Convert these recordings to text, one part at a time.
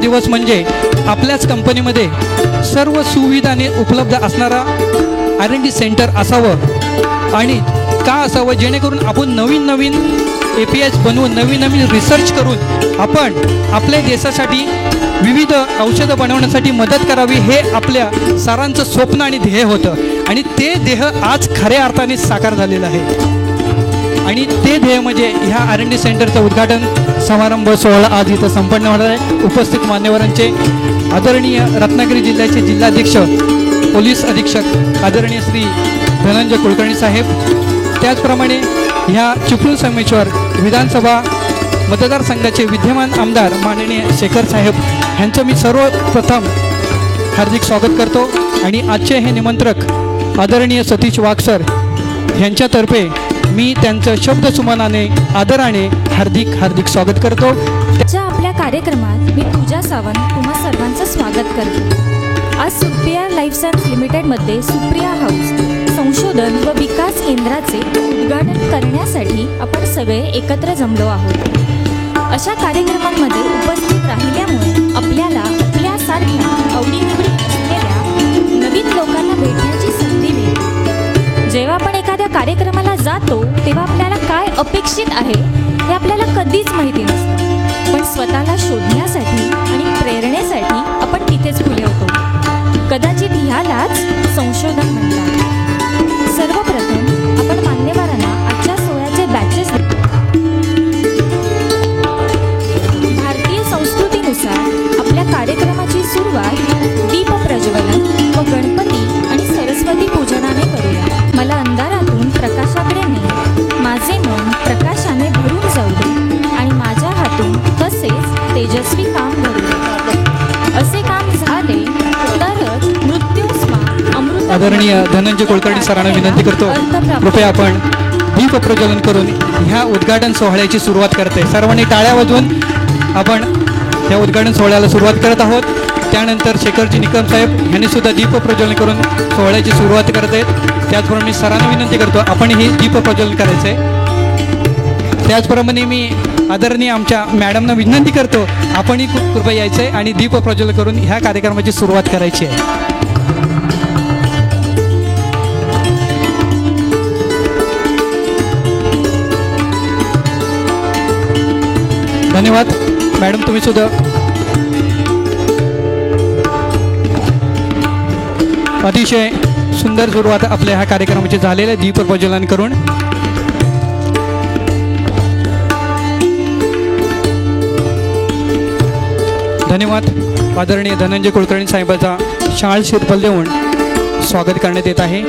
दिवस म्हणजे आपल्याच कंपनीमध्ये सर्व सुविधाने उपलब्ध असणारा R&D सेंटर असावं आणि का असावं, जेणेकरून आपण नवीन नवीन APIs बनवून नवीन नवीन रिसर्च करून आपण आपल्या देशासाठी विविध औषधं बनवण्यासाठी मदत करावी, हे आपल्या सरांचं स्वप्न आणि ध्येय होतं आणि ते ध्येय आज खऱ्या अर्थाने साकार झालेलं आहे. आणि ते ध्येय म्हणजे ह्या R&D सेंटरचं उद्घाटन समारंभ सोहळा आज इथं संपन्न होणार आहे. उपस्थित मान्यवरांचे आदरणीय रत्नागिरी जिल्ह्याचे जिल्हाध्यक्ष पोलीस अधीक्षक आदरणीय श्री धनंजय कुलकर्णी साहेब, त्याचप्रमाणे ह्या चिपळूण संगमेश्वर विधानसभा मतदारसंघाचे विद्यमान आमदार माननीय शेखर साहेब ह्यांचं मी सर्वप्रथम हार्दिक स्वागत करतो. आणि आजचे हे निमंत्रक आदरणीय सतीश वाघ सर यांच्यातर्फे मी त्यांचं शब्दसुमनाने आदराने हार्दिक स्वागत करतो. आपल्या कार्यक्रमात मी पूजा सावंत तुम्हा सर्वांचं स्वागत करतो. आज सुप्रिया लाईफ सायन्स लिमिटेडमध्ये सुप्रिया हाऊस संशोधन व विकास केंद्राचे उद्घाटन करण्यासाठी आपण सगळे एकत्र जमलो आहोत. अशा कार्यक्रमांमध्ये उपस्थित राहिल्यामुळे आपल्याला आपल्यासारख्या आवडीनिवडी असलेल्या नवीन लोकांना भेटण्याची संधी मिळते. जेव्हा आपण एखाद्या कार्यक्रमाला जातो तेव्हा आपल्याला काय अपेक्षित आहे हे आपल्याला कधीच माहिती नसतं, पण स्वतःला शोधण्यासाठी आणि प्रेरणेसाठी आपण तिथेच खुले होतो. कदाचित ह्यालाच संशोधन म्हणतात. सर्वप्रथम आपण मान्यवरांना आजच्या सोहळ्याचे बॅचेस देतो. भारतीय संस्कृतीनुसार आपल्या कार्यक्रमाची सुरुवात दीप प्रज्वलन व गणपती आणि सरस्वती पूजनाने करूया. मला अंधारातून प्रकाशाकडे ने, माझे मन प्रकाशाने भरून जाऊ दे आणि माझ्या हातून तसेच तेजस्वी काम घडू दे. असे काम झाले तरच मृत्यूस्मा अमृत. आदरणीय धनंजय कुलकर्णी सरांना विनंती करतो, कृपया आपण दीप प्रज्वलन करून ह्या उद्घाटन सोहळ्याची सुरुवात करते. सर्वांनी टाळ्या वाजवून आपण ह्या उद्घाटन सोहळ्याला सुरुवात करत आहोत. त्यानंतर शेखरजी निकम साहेब यांनी सुद्धा दीप प्रज्वलन करून सोहळ्याची सुरुवात करत आहेत. त्याचप्रमाणे मी सरांना विनंती करतो आपण ही दीप प्रज्वलन करायचं आहे. त्याचप्रमाणे मी आदरणीय आमच्या मॅडमना विनंती करतो आपणही खूप कृपया यायचं आहे आणि दीप प्रज्वलन करून ह्या कार्यक्रमाची सुरुवात करायची आहे. धन्यवाद मॅडम, तुम्ही सुद्धा. अतिशय सुंदर सुरुवात आपल्या ह्या कार्यक्रमाची झालेली आहे दीप प्रज्वलन करून. धन्यवाद. आदरणीय धनंजय कुलकर्णी साहेबांचा शाल शिरफल देऊन स्वागत करण्यात येत आहे.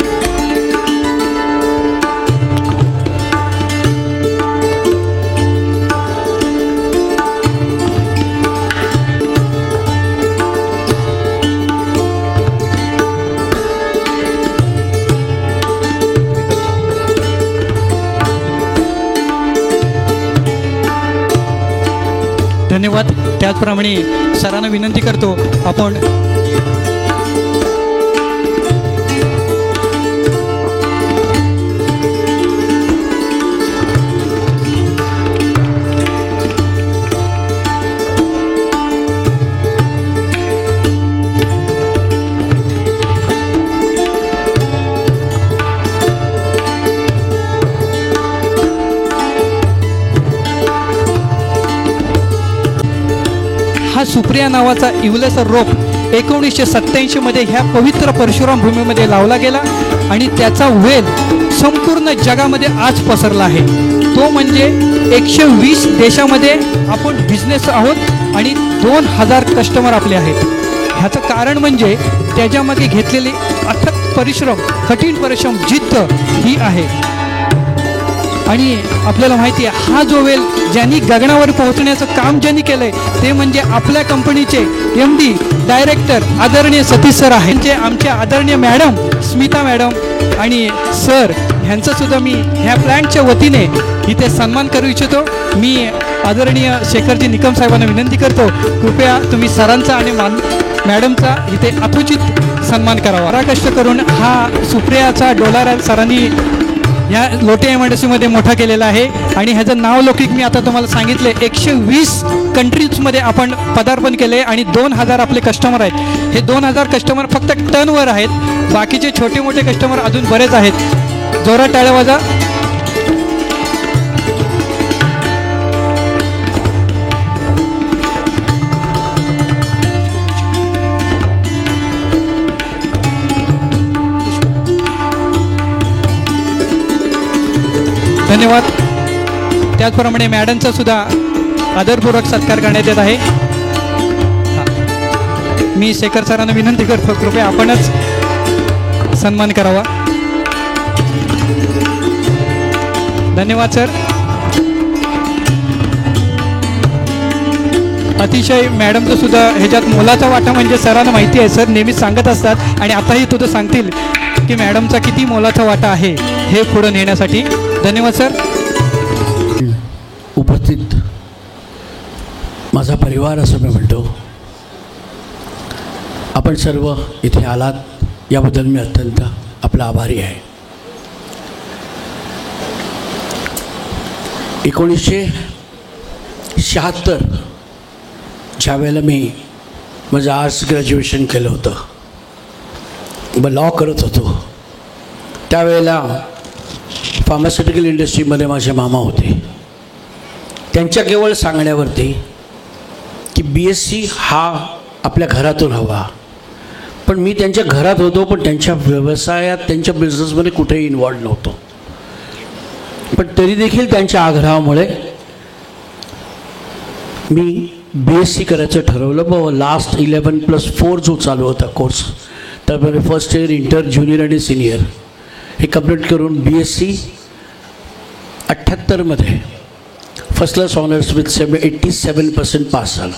धन्यवाद. त्याचप्रमाणे सरांना विनंती करतो आपण सुप्रिया नावाचा इवलसर रोप 1987 मध्ये ह्या पवित्र परशुराम भूमीमध्ये लावला गेला आणि त्याचा वेल संपूर्ण जगामध्ये आज पसरला आहे. तो म्हणजे 120 देशामध्ये आपण बिझनेस आहोत आणि 2000 कस्टमर आपले आहेत. ह्याचं कारण म्हणजे त्याच्यामागे घेतलेले अथक परिश्रम, कठीण परिश्रम, जिद्द ही आहे. आणि आपल्याला माहिती आहे हा जो वेल ज्यांनी गगनावर पोहोचण्याचं काम ज्यांनी केलंय ते म्हणजे आपल्या कंपनीचे MD डायरेक्टर आदरणीय सतीश सर आहेत. जे आमचे आदरणीय मॅडम स्मिता मॅडम आणि सर ह्यांचं सुद्धा मी ह्या प्लॅनच्या वतीने इथे सन्मान करू इच्छितो. मी आदरणीय शेखरजी निकम साहेबांना विनंती करतो कृपया तुम्ही सरांचा आणि मॅडमचा इथे अतुचित सन्मान करावा. कष्ट करून हा सुप्रियाचा डोलारा सरांनी ह्या लोटे MIDC मध्ये मोठा केलेला आहे आणि ह्याचं नावलौकिक मी आता तुम्हाला सांगितले 120 कंट्रीजमध्ये आपण पदार्पण केले आणि 2000 आपले कस्टमर आहेत. हे 2000 कस्टमर फक्त टनवर आहेत, बाकीचे छोटे मोठे कस्टमर अजून बरेच आहेत. जोरात टाळ्या वाजा. धन्यवाद. त्याचप्रमाणे मॅडमचा सुद्धा आदरपूर्वक सत्कार करण्यात येत आहे. मी शेखर सरांना विनंती करतो, कृपया आपणच सन्मान करावा. धन्यवाद सर. अतिशय मॅडमचं सुद्धा ह्याच्यात मोलाचा वाटा म्हणजे सरांना माहिती आहे. सर नेहमीच सांगत असतात आणि आताही तुझं सांगतील की मॅडमचा किती मोलाचा वाटा आहे हे पुढे नेण्यासाठी. धन्यवाद सर. उपस्थित माझा परिवार असं मी म्हणतो, आपण सर्व इथे आलात याबद्दल मी अत्यंत आपला आभारी आहे. 1976 ज्या वेळेला मी माझं आर्ट्स ग्रॅज्युएशन केलं होतं, मग लॉ करत होतो, त्यावेळेला फार्मास्युटिकल इंडस्ट्रीमध्ये माझे मामा होते. त्यांच्या केवळ सांगण्यावरती की BSc हा आपल्या घरातून हवा, पण मी त्यांच्या घरात होतो पण त्यांच्या व्यवसायात त्यांच्या बिझनेसमध्ये कुठेही इन्वॉल्व नव्हतो. पण तरी देखील त्यांच्या आग्रहामुळे मी BSc करायचं ठरवलं. व लास्ट 11+4 जो चालू होता कोर्स, त्यामध्ये फर्स्ट इयर, इंटर, ज्युनियर आणि सिनियर हे कंप्लीट करून BSc 78मध्ये first class honours with 87% pass झालं.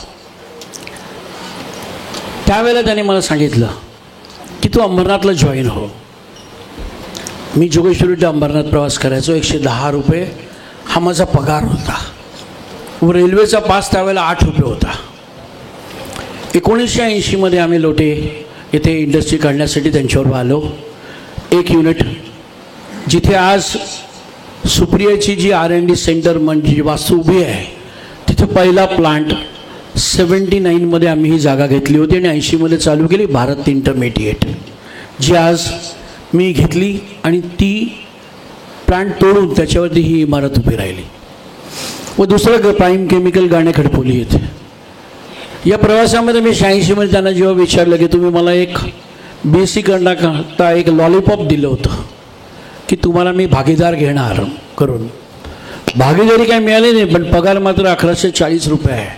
त्यावेळेला त्याने मला सांगितलं की तू अंबरनाथला जॉईन हो. मी जोगेश्वरी ते अंबरनाथ प्रवास करायचो. 110 रुपये हा माझा पगार होता. व रेल्वेचा पास त्यावेळेला 8 रुपये होता. 1980मध्ये आम्ही लोटे येथे इंडस्ट्री काढण्यासाठी त्यांच्यावर आलो. एक युनिट जिथे आज सुप्रियाची जी R&D सेंटर म्हणजे वास्तू उभी आहे, तिथे पहिला प्लांट 79मध्ये आम्ही ही जागा घेतली होती आणि 80मध्ये चालू केली भारत इंटरमिडिएट, जी आज मी घेतली आणि ती प्लांट तोडून त्याच्यावरती ही इमारत उभी राहिली. व दुसरं प्राईम केमिकल गाणे खडपोली येते. या प्रवासामध्ये मी 86मध्ये त्यांना जेव्हा विचारलं की तुम्ही मला एक BSc करण्याकरता एक लॉलीपॉप दिलं होतं की तुम्हाला मी भागीदार घेणार करून, भागीदारी काय मिळाली नाही, पण पगार मात्र 1140 रुपये आहे.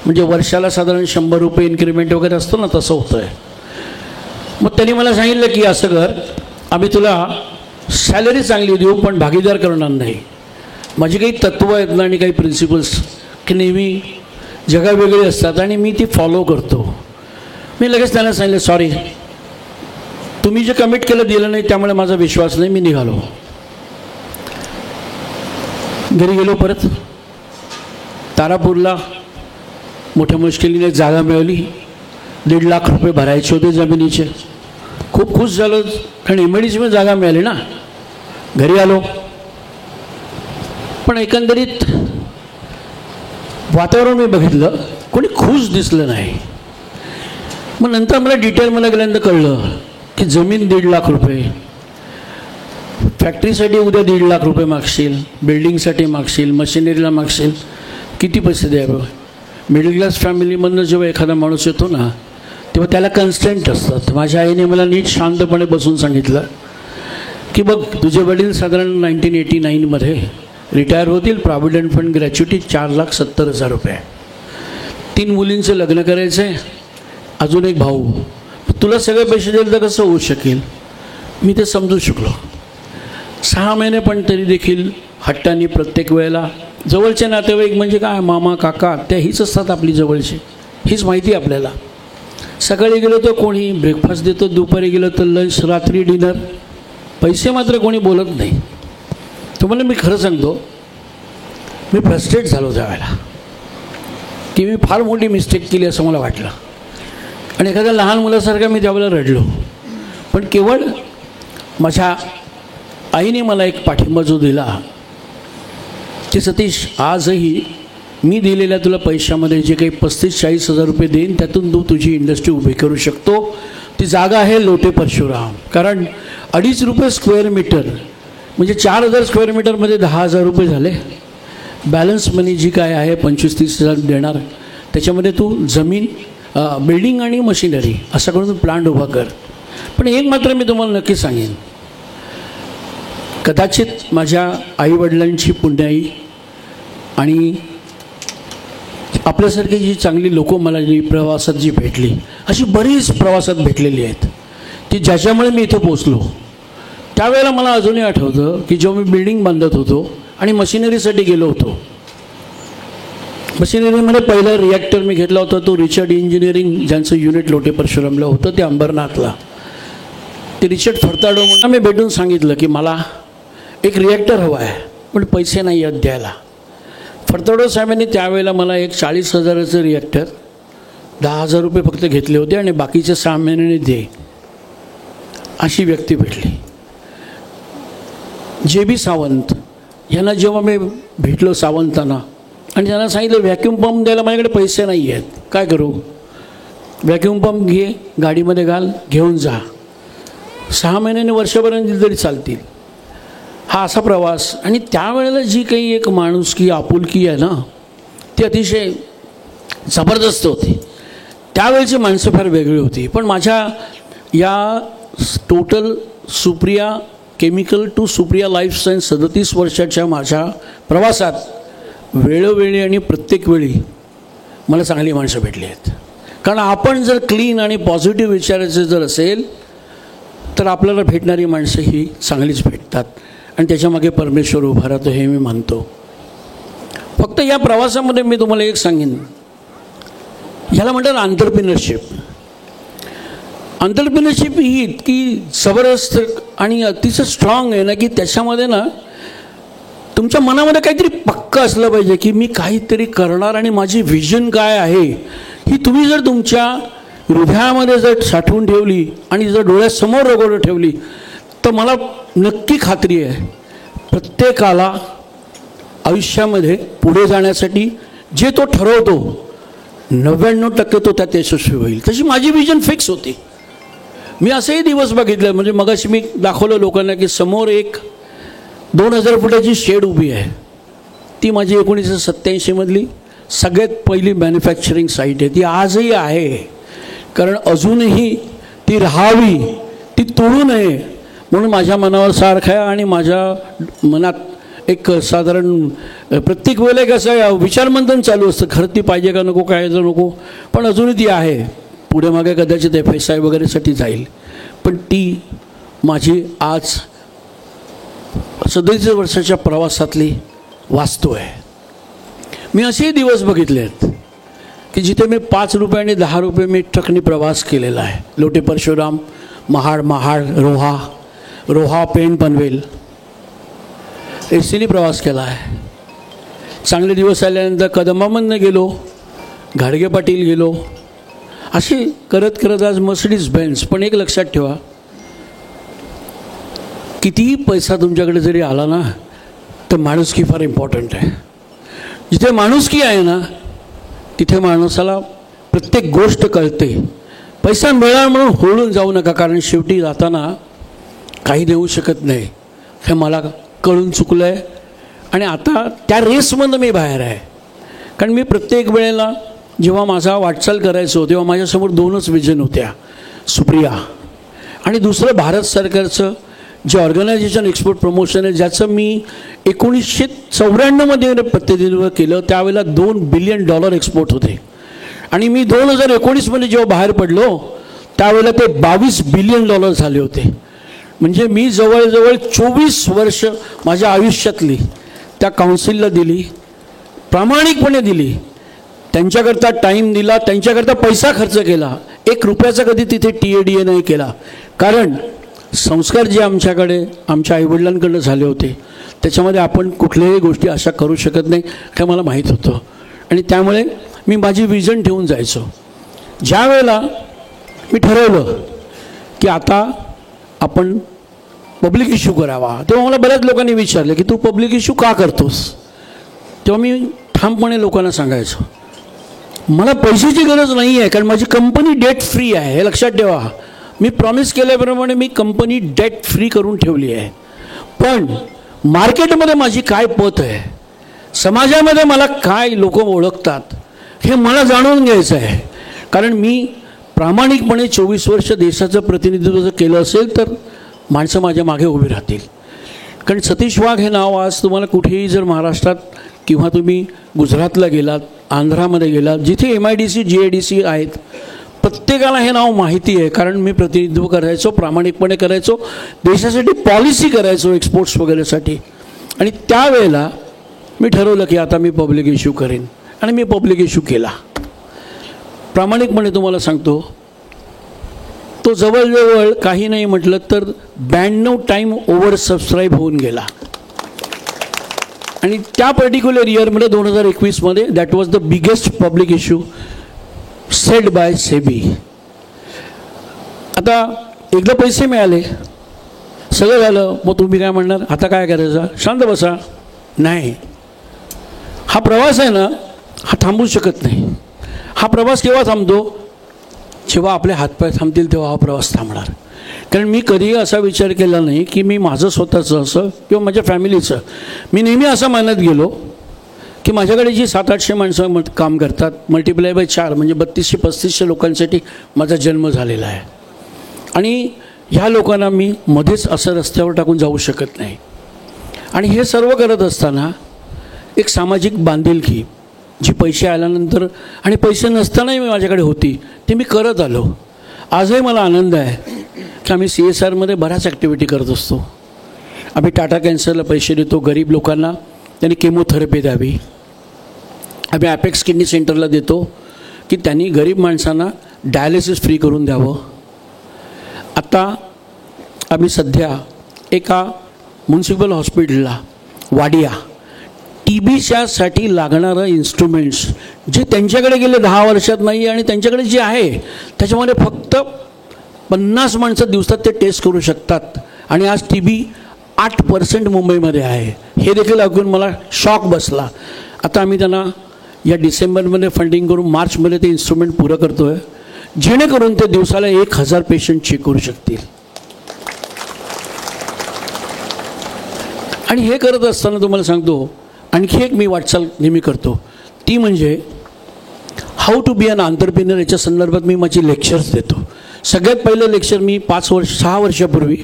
म्हणजे वर्षाला साधारण 100 रुपये इन्क्रिमेंट वगैरे असतो ना, तसं होतं आहे. मग त्यांनी मला सांगितलं की असं कर, आम्ही तुला सॅलरी चांगली देऊ पण भागीदार करणार नाही. माझी काही तत्त्वं आहेत ना आणि काही प्रिन्सिपल्स की नेहमी जगावेगळी असतात आणि मी ती फॉलो करतो. मी लगेच त्यांना सांगितलं सॉरी, तुम्ही जे कमिट केलं दिलं नाही त्यामुळे माझा विश्वास नाही. मी निघालो, घरी गेलो. परत तारापूरला मोठ्या मुश्किलीने जागा मिळाली. 1.5 लाख रुपये भरायचे होते जमिनीचे. खूप खुश झालो कारण MIDC जागा मिळाली ना. घरी आलो, पण एकंदरीत वातावरण मी बघितलं, कोणी खुश दिसलं नाही. मग नंतर मला डिटेलमध्ये गेल्यानंतर कळलं की जमीन 1.5 लाख रुपये, फॅक्टरीसाठी उद्या 1.5 लाख रुपये मागशील, बिल्डिंगसाठी मागशील, मशिनरीला मागशील, किती पैसे द्यावे. मिडल क्लास फॅमिलीमधनं जेव्हा एखादा माणूस येतो ना तेव्हा त्याला कन्स्टंट असतात. माझ्या आईने मला नीट शांतपणे बसून सांगितलं की बघ तुझे वडील साधारण 1989मध्ये रिटायर होतील, प्रॉव्हिडंट फंड ग्रॅच्युटी 4,70,000 रुपये, 3 मुलींचं लग्न करायचं आहे, अजून एक भाऊ, तुला सगळे पैसे दिले तर कसं होऊ शकेल. मी ते समजू शकलो. 6 महिने पण तरी देखील हट्टाने प्रत्येक वेळेला जवळचे नातेवाईक म्हणजे काय, मामा काका त्या हीच असतात आपली जवळची, हीच माहिती आपल्याला. सकाळी गेलो तर कोणी ब्रेकफास्ट देतो, दुपारी गेलो तर लंच, रात्री डिनर, पैसे मात्र कोणी बोलत नाही. तुम्हाला मी खरं सांगतो, मी फ्रस्ट्रेट झालो त्यावेळेला की मी फार मोठी मिस्टेक केली असं मला वाटलं आणि एखाद्या लहान मुलासारखा मी त्यावेळेला रडलो. पण केवळ माझ्या आईने मला एक पाठिंबा जो दिला की सतीश, आजही मी दिलेल्या तुला पैशामध्ये जे काही 35-40 हजार रुपये देईन त्यातून तू तुझी इंडस्ट्री उभी करू शकतो. ती जागा आहे लोटे परशुराम. कारण 2.5 रुपये स्क्वेअर मीटर म्हणजे 4,000 स्क्वेअर मीटरमध्ये 10,000 रुपये झाले. बॅलन्स मनी जी काय आहे 25-30 हजार देणार, त्याच्यामध्ये तू जमीन, बिल्डिंग आणि मशिनरी असं करून प्लांट उभा कर. पण एक मात्र मी तुम्हाला नक्की सांगेन, कदाचित माझ्या आईवडिलांची पुण्याई आणि आपल्यासारखी जी चांगली लोकं मला जी प्रवासात जी भेटली, अशी बरीच प्रवासात भेटलेली आहेत की ज्याच्यामुळे मी इथं पोचलो. त्यावेळेला मला अजूनही आठवतं की जेव्हा मी बिल्डिंग बांधत होतो आणि मशिनरीसाठी गेलो होतो, मशिनरीमध्ये पहिला रिॲक्टर मी घेतला होता तो रिचर्ड इंजिनिअरिंग, ज्यांचं युनिट लोटे परशुरामला होतं ते अंबरनाथला. ते रिचर्ड फरताडो म्हणून मी भेटून सांगितलं की मला एक रिॲक्टर हवा आहे, पण पैसे नाही आहेत द्यायला. फरताडो साहेबांनी त्यावेळेला मला एक 40,000चं रिॲक्टर 10,000 रुपये फक्त घेतले होते आणि बाकीचे 6 महिन्याने दे, अशी व्यक्ती भेटली. JB सावंत यांना जेव्हा मी भेटलो सावंतांना आणि त्यांना सांगितलं व्हॅक्यूम पंप द्यायला माझ्याकडे पैसे नाही आहेत, काय करू? व्हॅक्यूम पंप घे, गाडीमध्ये घाल, घेऊन जा, 6 महिन्याने वर्षभराने तरी चालतील. हा असा प्रवास. आणि त्यावेळेला जी काही एक माणुसकी, आपुलकी आहे ना, ती अतिशय जबरदस्त होती. त्यावेळची माणसं फार वेगळी होती. पण माझ्या या total Supriya chemical to Supriya life science 37 वर्षाच्या माझ्या प्रवासात वेळोवेळी आणि प्रत्येक वेळी मला चांगली माणसं भेटली आहेत. कारण आपण जर क्लीन आणि पॉझिटिव्ह विचारायचं जर असेल तर आपल्याला भेटणारी माणसं ही चांगलीच भेटतात आणि त्याच्यामागे परमेश्वर उभा राहतो हे मी मानतो. फक्त या प्रवासामध्ये मी तुम्हाला एक सांगेन, ह्याला म्हणतात आंतरप्रिनरशिप. आंतरप्रिनरशिप ही इतकी जबरदस्त आणि अतिशय स्ट्रॉंग आहे ना की त्याच्यामध्ये ना तुमच्या मनामध्ये काहीतरी पक्कं असलं पाहिजे की मी काहीतरी करणार आणि माझी व्हिजन काय आहे ही तुम्ही जर तुमच्या हृदयामध्ये जर साठवून ठेवली आणि जर डोळ्यासमोर रगडून ठेवली तर मला नक्की खात्री आहे प्रत्येकाला आयुष्यामध्ये पुढे जाण्यासाठी जे तो ठरवतो 99% तो त्यात यशस्वी होईल. तशी माझी विजन फिक्स होती. मी असेही दिवस बघितले, म्हणजे मगाशी मी दाखवलं लोकांना की समोर एक 2000 फुटाची शेड उभी आहे. ती माझी 1987 सगळ्यात पहिली मॅन्युफॅक्चरिंग साईट आहे. ती आजही आहे, कारण अजूनही ती राहावी, ती तोडू नये म्हणून माझ्या मनावर सारखं आहे. आणि माझ्या मनात एक साधारण प्रत्येक वेळेला एक असं विचारमंथन चालू असतं, खरं ती पाहिजे का नको, काय जर नको, पण अजूनही ती आहे. पुढे मागे कदाचित FSI वगैरेसाठी जाईल, पण ती माझी आज 37 वर्षाच्या प्रवासातली वास्तू आहे. मी असेही दिवस बघितले आहेत की जिथे मी 5 रुपये आणि 10 रुपये मी ट्रकनी प्रवास केलेला आहे. लोटे परशुराम, महाड, रोहा, पेण, पनवेल, एसटीने प्रवास केला आहे. चांगले दिवस आल्यानंतर कदमामधनं गेलो, घाडगे पाटील गेलो, असे करत करत आज मर्सिडीज बेन्झ. पण एक लक्षात ठेवा, कितीही पैसा तुमच्याकडे जरी आला ना तर माणुसकी फार इम्पॉर्टंट आहे. जिथे माणुसकी आहे ना तिथे माणसाला प्रत्येक गोष्ट कळते. पैसा मिळाला म्हणून होळून जाऊ नका, कारण शेवटी जाताना काही देऊ शकत नाही हे मला कळून चुकलं आहे. आणि आता त्या रेसमधनं मी बाहेर आहे. कारण मी प्रत्येक वेळेला जेव्हा माझा वाटचाल करायचो तेव्हा माझ्यासमोर 2च विजन होत्या, सुप्रिया आणि दुसरं भारत सरकारचं जे ऑर्गनायझेशन एक्सपोर्ट प्रमोशन आहे, ज्याचं मी 1994 प्रतिनिधित्व केलं. त्यावेळेला $2 बिलियन एक्सपोर्ट होते. आणि मी 2019 जेव्हा बाहेर पडलो त्यावेळेला ते $22 बिलियन झाले होते. म्हणजे मी जवळजवळ 24 वर्ष माझ्या आयुष्यातली त्या काउन्सिलला दिली, प्रामाणिकपणे दिली, त्यांच्याकरता टाईम दिला, त्यांच्याकरता पैसा खर्च केला. 1 रुपयाचा कधी तिथे TADA नाही केला. कारण संस्कार जे आमच्याकडे आमच्या आईवडिलांकडनं झाले होते त्याच्यामध्ये आपण कुठल्याही गोष्टी अशा करू शकत नाही हे मला माहीत होतं. आणि त्यामुळे मी माझी विजन ठेवून जायचो. ज्या वेळेला मी ठरवलं की आता आपण पब्लिक इश्यू करावा. तेव्हा मला बऱ्याच लोकांनी विचारलं की तू पब्लिक इश्यू का करतोस. तेव्हा मी ठामपणे लोकांना सांगायचो मला पैशाची गरज नाही आहे, कारण माझी कंपनी डेट फ्री आहे. हे लक्षात ठेवा. मी प्रॉमिस केल्याप्रमाणे मी कंपनी डेट फ्री करून ठेवली आहे. पण मार्केटमध्ये माझी काय पत आहे, समाजामध्ये मला काय लोक ओळखतात हे मला जाणून घ्यायचं आहे. कारण मी प्रामाणिकपणे 24 वर्ष देशाचं प्रतिनिधित्व जर केलं असेल तर माणसं माझ्या मागे उभी राहतील. कारण सतीश वाघ हे नाव आज तुम्हाला कुठेही जर महाराष्ट्रात किंवा तुम्ही गुजरातला गेलात, आंध्रामध्ये गेलात, जिथे MIDC GIDC आहेत, प्रत्येकाला हे नाव माहिती आहे. कारण मी प्रतिनिधित्व करायचो, प्रामाणिकपणे करायचो, देशासाठी पॉलिसी करायचो एक्सपोर्ट्स वगैरेसाठी. आणि त्यावेळेला मी ठरवलं की आता मी पब्लिक इश्यू करेन आणि मी पब्लिक इश्यू केला. प्रामाणिकपणे तुम्हाला सांगतो तो जवळजवळ काही नाही म्हटलं तर 92 टाईम ओव्हर सबस्क्राईब होऊन गेला. आणि त्या पर्टिक्युलर इयरमध्ये 2021मध्ये that was the biggest public issue said by SEBI. आता एकदा पैसे मिळाले, सगळं झालं, मग तुम्ही काय म्हणणार आता काय करायचं, शांत बसा. नाही, हा प्रवास आहे ना हा थांबू शकत नाही. हा प्रवास केव्हा थांबतो, जेव्हा आपले हातपाय थांबतील तेव्हा हा प्रवास थांबणार. कारण मी कधीही असा विचार केला नाही की मी माझं स्वतःचं असं किंवा माझ्या फॅमिलीचं, मी नेहमी असं मानत गेलो की माझ्याकडे जी 700-800 माणसं काम करतात, मल्टिप्लाय बाय 4 म्हणजे 3200-3500 लोकांसाठी माझा जन्म झालेला आहे. आणि ह्या लोकांना मी मध्येच असं रस्त्यावर टाकून जाऊ शकत नाही. आणि हे सर्व करत असताना एक सामाजिक बांधिलकी जी पैसे आल्यानंतर आणि पैसे नसतानाही माझ्याकडे होती ती मी करत आलो. आजही मला आनंद आहे की आम्ही CSRमध्ये बऱ्याच ॲक्टिव्हिटी करत असतो. आम्ही टाटा कॅन्सरला पैसे देतो, गरीब लोकांना त्यांनी केमोथेरपी द्यावी. आम्ही ॲपेक्स किडनी सेंटरला देतो की त्यांनी गरीब माणसांना डायलिसिस फ्री करून द्यावं. आता आम्ही सध्या एका म्युन्सिपल हॉस्पिटलला वाडिया TBच्यासाठी लागणारं इन्स्ट्रुमेंट्स जे त्यांच्याकडे गेले 10 वर्षात नाही आणि त्यांच्याकडे जे आहे त्याच्यामध्ये फक्त 50 माणसं दिवसात ते टेस्ट करू शकतात. आणि आज TB 8% मुंबईमध्ये आहे. हे देखील ऐकून मला शॉक बसला. आता आम्ही त्यांना या डिसेंबरमध्ये फंडिंग करून मार्चमध्ये ते इन्स्ट्रुमेंट पुरं करतो आहे, जेणेकरून ते दिवसाला 1000 पेशंट चेक करू शकतील. आणि हे करत असताना तुम्हाला सांगतो आणखी एक मी वाटचाल नेहमी करतो, ती म्हणजे how to be an entrepreneur. याच्या संदर्भात मी माझी लेक्चर्स देतो. सगळ्यात पहिलं लेक्चर मी 6 वर्षापूर्वी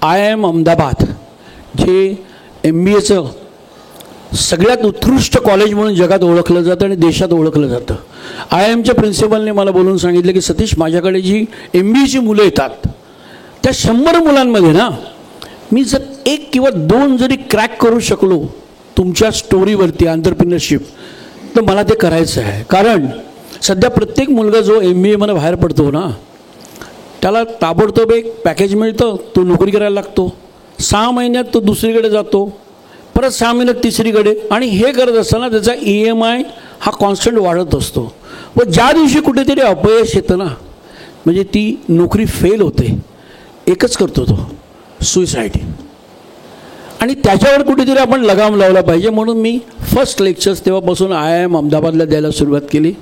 IIM अहमदाबाद जे MBAचं सगळ्यात उत्कृष्ट कॉलेज म्हणून जगात ओळखलं जातं आणि देशात ओळखलं जातं. IIMच्या प्रिन्सिपलने मला बोलून सांगितलं की सतीश, माझ्याकडे जी MBAची मुलं येतात त्या 100 मुलांमध्ये ना मी जर 1 किंवा 2 जरी क्रॅक करू शकलो तुमच्या स्टोरीवरती एंटरप्रेन्योरशिप, तर मला ते करायचं आहे. कारण सध्या प्रत्येक मुलगा जो MBAमध्ये बाहेर पडतो ना त्याला ताबडतोब एक पॅकेज मिळतं, तो नोकरी करायला लागतो. 6 महिन्यात तो दुसरीकडे जातो, परत 6 महिन्यात तिसरीकडे. आणि हे करत असताना त्याचा EMI हा कॉन्स्टंट वाढत असतो. व ज्या दिवशी कुठेतरी अपयश येतं ना, म्हणजे ती नोकरी फेल होते, एकच करतो तो सुसाईड. आणि त्याच्यावर कुठेतरी आपण लगाम लावला पाहिजे. म्हणून मी फर्स्ट लेक्चर्स तेव्हापासून IIM अहमदाबादला द्यायला सुरुवात केली.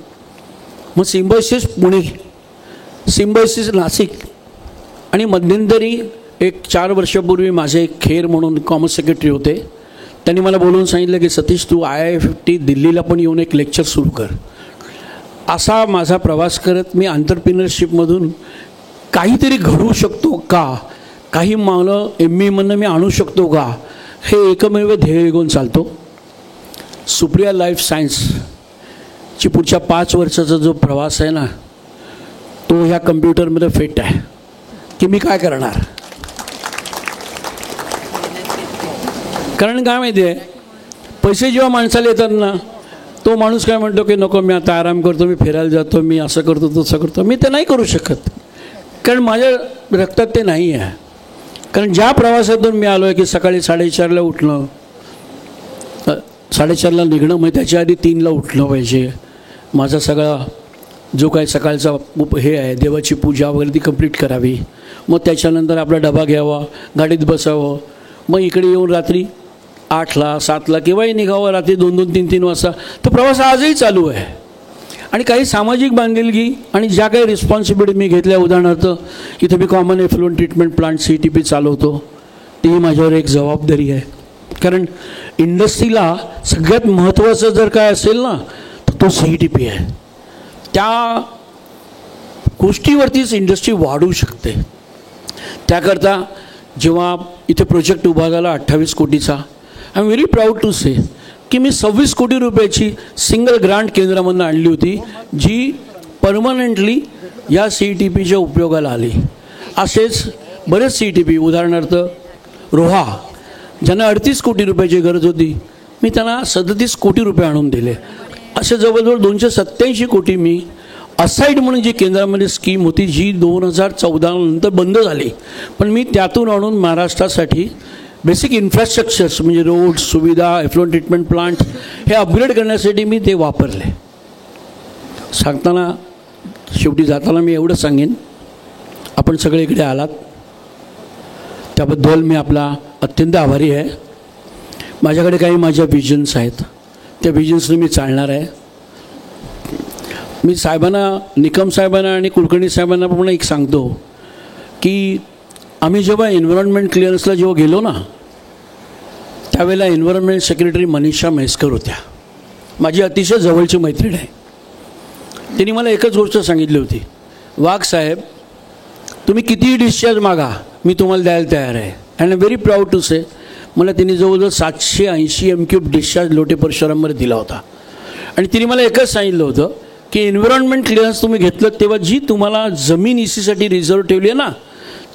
मग सिम्बायोसिस पुणे, सिम्बायोसिस नाशिक आणि मध्यंतरी एक 4 वर्षापूर्वी माझे एक खेर म्हणून कॉमर्स सेक्रेटरी होते, त्यांनी मला बोलून सांगितलं की सतीश तू IIFT दिल्लीला पण येऊन एक लेक्चर सुरू कर. असा माझा प्रवास करत मी एंटरप्रेन्योरशिपमधून काहीतरी घडवू शकतो का, काही मागणं MBAमधनं मी आणू शकतो का, हे एकमेव ध्येय घेऊन चालतो. सुप्रिया लाईफ सायन्सची पुढच्या 5 वर्षाचा जो प्रवास आहे ना तो ह्या कम्प्युटरमध्ये फिट आहे की मी काय करणार. कारण काय माहिती आहे, पैसे जेव्हा माणसाला येतात ना तो माणूस काय म्हणतो की नको मी आता आराम करतो, मी फिरायला जातो, मी असं करतो तसं करतो. मी ते नाही करू शकत, कारण माझ्या रक्तात ते नाही आहे. कारण ज्या प्रवासातून मी आलो आहे की सकाळी 4:30ला उठणं, 4:30ला निघणं, मग त्याच्या आधी 3ला उठलं पाहिजे. माझा सगळा जो काही सकाळचा हे आहे देवाची पूजा वगैरे ती कंप्लीट करावी. मग त्याच्यानंतर आपला डबा घ्यावा, गाडीत बसावं, मग इकडे येऊन रात्री 8ला 7ला केव्हाही निघावं, रात्री 2-2, 3-3 वाजता. तो प्रवास आजही चालू आहे. आणि काही सामाजिक बांधिलकी आणि ज्या काही रिस्पॉन्सिबिलिटी मी घेतल्या, उदाहरणार्थ इथं मी common effluent treatment plant CTP चालवतो, ती माझ्यावर एक जबाबदारी आहे. कारण इंडस्ट्रीला सगळ्यात महत्त्वाचं जर काय असेल ना तर तो CTP आहे. त्या गोष्टीवरतीच इंडस्ट्री वाढू शकते. त्याकरता जेव्हा इथे प्रोजेक्ट उभा झाला 28 कोटीचा, I am very proud to say की मी 26 कोटी रुपयाची सिंगल ग्रांट केंद्रामधून आणली होती, जी परमनंटली या CTPच्या उपयोगाला आली. असेच बरेच CTP, उदाहरणार्थ रोहा, ज्यांना 38 कोटी रुपयाची गरज होती, मी त्यांना 37 कोटी रुपये आणून दिले. असे जवळजवळ 287 कोटी मी असाईड म्हणून जी केंद्रामध्ये स्कीम होती, जी 2014 नंतर बंद झाली, पण मी त्यातून आणून महाराष्ट्रासाठी बेसिक इन्फ्रास्ट्रक्चर्स म्हणजे रोड सुविधा, एफ्लुएंट ट्रीटमेंट प्लांट हे अपग्रेड करण्यासाठी मी ते वापरले. सांगताना शेवटी जाताना मी एवढं सांगेन, आपण सगळे इकडे आलात त्याबद्दल मी आपला अत्यंत आभारी आहे. माझ्याकडे काही माझ्या विजन्स आहेत, त्या विजन्सने मी चालणार आहे. मी साहेबांना, निकम साहेबांना आणि कुलकर्णी साहेबांना पण एक सांगतो की आम्ही जेव्हा एन्व्हायरमेंट क्लिअरन्सला जेव्हा गेलो ना, त्यावेळेला एन्व्हायरमेंट सेक्रेटरी मनीषा म्हैसकर होत्या. माझी अतिशय जवळची मैत्रीण आहे. त्यांनी मला एकच गोष्ट सांगितली होती, वाघ साहेब तुम्ही कितीही डिस्चार्ज मागा, मी तुम्हाला द्यायला तयार आहे. And I am very proud to say मला तिने जवळजवळ 780 M³ डिस्चार्ज लोटे परशुराममध्ये दिला होता. आणि तिने मला एकच सांगितलं होतं की एन्व्हायरमेंट क्लिअरन्स तुम्ही घेतलं तेव्हा जी तुम्हाला जमीन ECसाठी रिझर्व ठेवली आहे ना,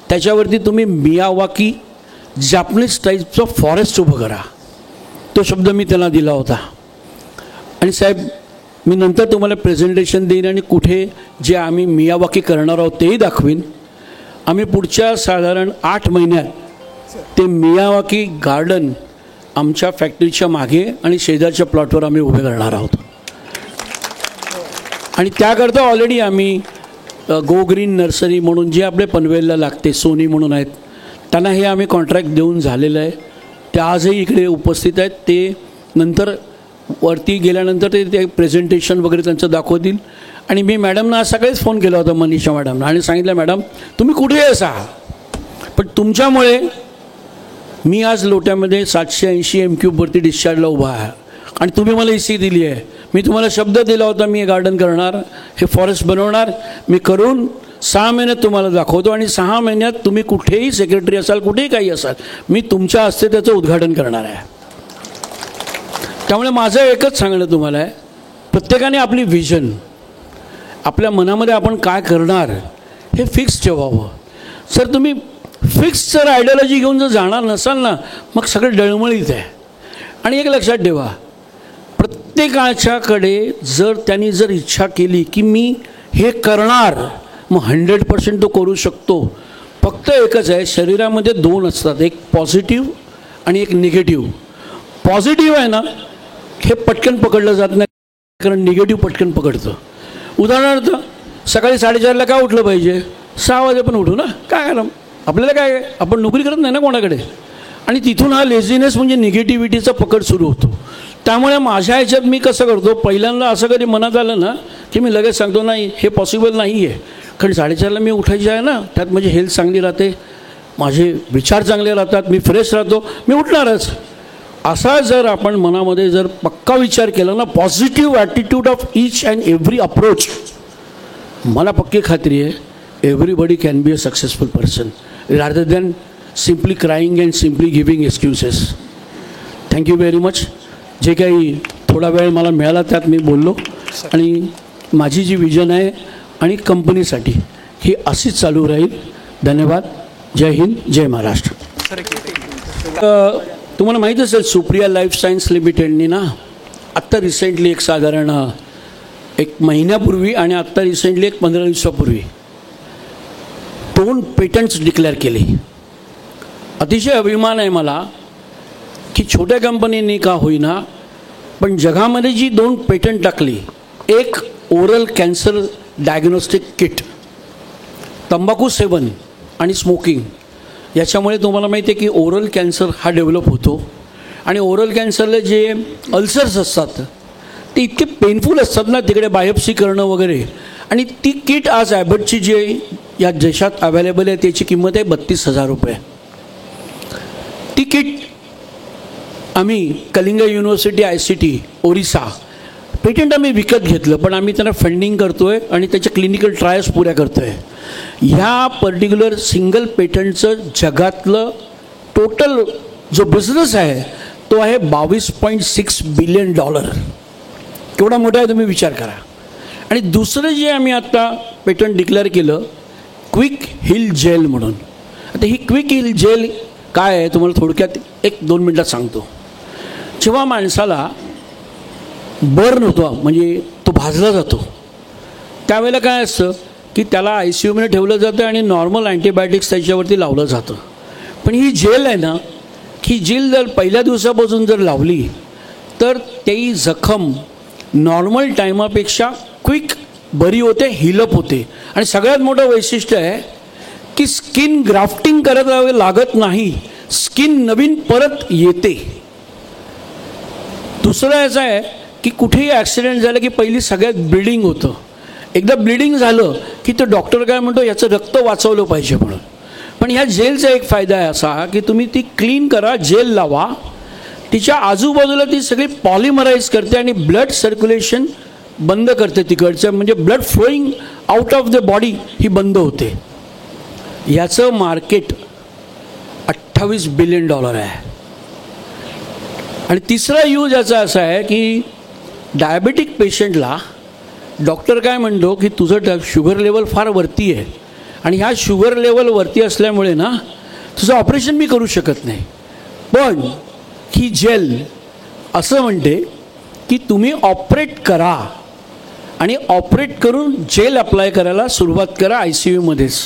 त्याच्यावरती तुम्ही मियावाकी जॅपनीज टाईपचं फॉरेस्ट उभं करा. तो शब्द मी त्यांना दिला होता. आणि साहेब मी नंतर तुम्हाला प्रेझेंटेशन देईन आणि कुठे जे आम्ही मियावाकी करणार आहोत तेही दाखवीन. आम्ही पुढच्या साधारण 8 महिन्यात ते मियावाकी गार्डन आमच्या फॅक्टरीच्या मागे आणि शेजारच्या प्लॉटवर आम्ही उभे करणार आहोत. आणि त्याकरता ऑलरेडी आम्ही गो ग्रीन नर्सरी म्हणून जे आपले पनवेलला लागते, सोनी म्हणून आहेत, त्यांना हे आम्ही कॉन्ट्रॅक्ट देऊन झालेलं आहे. ते आजही इकडे उपस्थित आहेत. ते नंतर वरती गेल्यानंतर ते प्रेझेंटेशन वगैरे त्यांचं दाखवतील. आणि मी मॅडमना आज सकाळीच फोन केला होता, मनीषा मॅडमना, आणि सांगितलं मॅडम तुम्ही कुठे असा, पण तुमच्यामुळे मी आज लोट्यामध्ये 780 M³ डिस्चार्जला उभा आहे आणि तुम्ही मला EC दिली आहे. मी तुम्हाला शब्द दिला होता मी हे गार्डन करणार, हे फॉरेस्ट बनवणार. मी करून 6 महिन्यात तुम्हाला दाखवतो आणि 6 महिन्यात तुम्ही कुठेही सेक्रेटरी असाल, कुठेही काही असाल, मी तुमच्या हस्ते त्याचं उद्घाटन करणार आहे. त्यामुळे माझं एकच सांगणं तुम्हाला आहे, प्रत्येकाने आपली विजन, आपल्या मनामध्ये आपण काय करणार हे फिक्स ठेवावं. सर तुम्ही फिक्स जर आयडियोलॉजी घेऊन जर जाणार नसाल ना, मग सगळं डळमळीत आहे. आणि एक लक्षात ठेवा, प्रत्येकाच्याकडे जर त्यांनी जर इच्छा केली की मी हे करणार, मग 100% तो करू शकतो. फक्त एकच आहे, शरीरामध्ये 2 असतात, एक पॉझिटिव्ह आणि एक निगेटिव्ह. पॉझिटिव्ह आहे ना, हे पटकन पकडलं जात नाही, कारण निगेटिव्ह पटकन पकडतं. उदाहरणार्थ सकाळी 4:30ला का उठलं पाहिजे, 6 वाजे पण उठू ना, काय करा आपल्याला, काय आपण नोकरी करत नाही ना कोणाकडे. आणि तिथून हा लेझीनेस म्हणजे निगेटिव्हिटीचा पकड सुरू होतो. त्यामुळे माझ्या ह्याच्यात मी कसं करतो, पहिल्यांदा असं कधी मनात आलं ना की मी लगेच सांगतो नाही हे पॉसिबल नाही आहे. कारण 4:30ला मी उठायचे आहे ना, त्यात माझी हेल्थ चांगली राहते, माझे विचार चांगले राहतात, मी फ्रेश राहतो, मी उठणारच. असा जर आपण मनामध्ये जर पक्का विचार केला ना, positive attitude of each and every approach, मला पक्की खात्री आहे everybody can be a successful person rather than simply crying and simply giving excuses. Thank you very much. जे काही थोडा वेळ मला मिळाला त्यात मी बोललो. आणि माझी जी विजन आहे आणि कंपनीसाठी ही अशीच चालू राहील. धन्यवाद. जय हिंद, जय महाराष्ट्र. तुम्हाला माहीत असेल सुप्रिया लाईफ सायन्स लिमिटेडनी ना आत्ता रिसेंटली एक साधारण 1 महिन्यापूर्वी आणि आत्ता रिसेंटली एक 15 दिवसापूर्वी 2 पेटंट्स डिक्लेअर केले. अतिशय अभिमान आहे मला की छोट्या कंपनींनी का होईना पण जगामध्ये जी 2 पेटंट टाकली, एक ओरल कॅन्सर डायग्नोस्टिक किट. तंबाखू सेवन आणि स्मोकिंग याच्यामुळे तुम्हाला माहिती आहे की ओरल कॅन्सर हा डेव्हलप होतो आणि ओरल कॅन्सरला जे अल्सर्स असतात ते इतके पेनफुल असतात ना, तिकडे बायोप्सी करणं वगैरे. आणि ती किट आज ॲबटची जी या देशात अवेलेबल आहे त्याची किंमत आहे 32,000 रुपये. ती किट आम्ही Kalinga university ICT Orissa patent आम्ही विकत घेतलं, पण आम्ही त्यांना फंडिंग करतो आहे आणि त्याच्या क्लिनिकल ट्रायल्स पुऱ्या करतो आहे. ह्या पर्टिक्युलर सिंगल पेटंटचं जगातलं टोटल जो बिझनेस आहे तो आहे $22.6 बिलियन. केवढा मोठा आहे तुम्ही विचार करा. आणि दुसरं जे आम्ही आत्ता पेटंट डिक्लेअर केलं क्विक हील जेल म्हणून. आता ही क्विक हील जेल काय आहे तुम्हाला थोडक्यात 1-2 मिनटात सांगतो. जेव्हा माणसाला बर्न होतो म्हणजे तो भाजला जातो त्यावेळेला काय असतं की त्याला ICUमध्ये ठेवलं जातं आणि नॉर्मल अँटीबायोटिक्स त्याच्यावरती लावलं जातं. पण ही जेल आहे ना, ही जेल जर पहिल्या दिवसापासून जर लावली तर ती जखम नॉर्मल टायमापेक्षा क्विक बरी होते, हिलअप होते. आणि सगळ्यात मोठं वैशिष्ट्य आहे की स्किन ग्राफ्टिंग करायला लागत नाही, स्किन नवीन परत येते. दुसरं याचं आहे की कुठेही ॲक्सिडेंट झालं की पहिली सगळ्यात ब्लिडिंग होतं. एकदा ब्लिडिंग झालं की तो डॉक्टर काय म्हणतो याचं रक्त वाचवलं पाहिजे म्हणून. पण ह्या जेलचा एक फायदा आहे असा की तुम्ही ती क्लीन करा, जेल लावा, तिच्या आजूबाजूला ती सगळी पॉलिमराईज करते आणि ब्लड सर्क्युलेशन बंद करते तिकडचं, म्हणजे blood flowing out of the body ही बंद होते. याचं मार्केट $28 बिलियन आहे. आणि तिसरा यूज याचा असा आहे की डायबेटिक पेशंटला डॉक्टर काय म्हणतो की तुझं शुगर लेवल फार वरती आहे आणि ह्या शुगर लेवल वरती असल्यामुळे ना तुझं ऑपरेशन मी करू शकत नाही. पण ही जेल असं म्हणते की तुम्ही ऑपरेट करा आणि ऑपरेट करून जेल अप्लाय करायला सुरुवात करा ICUमध्येच.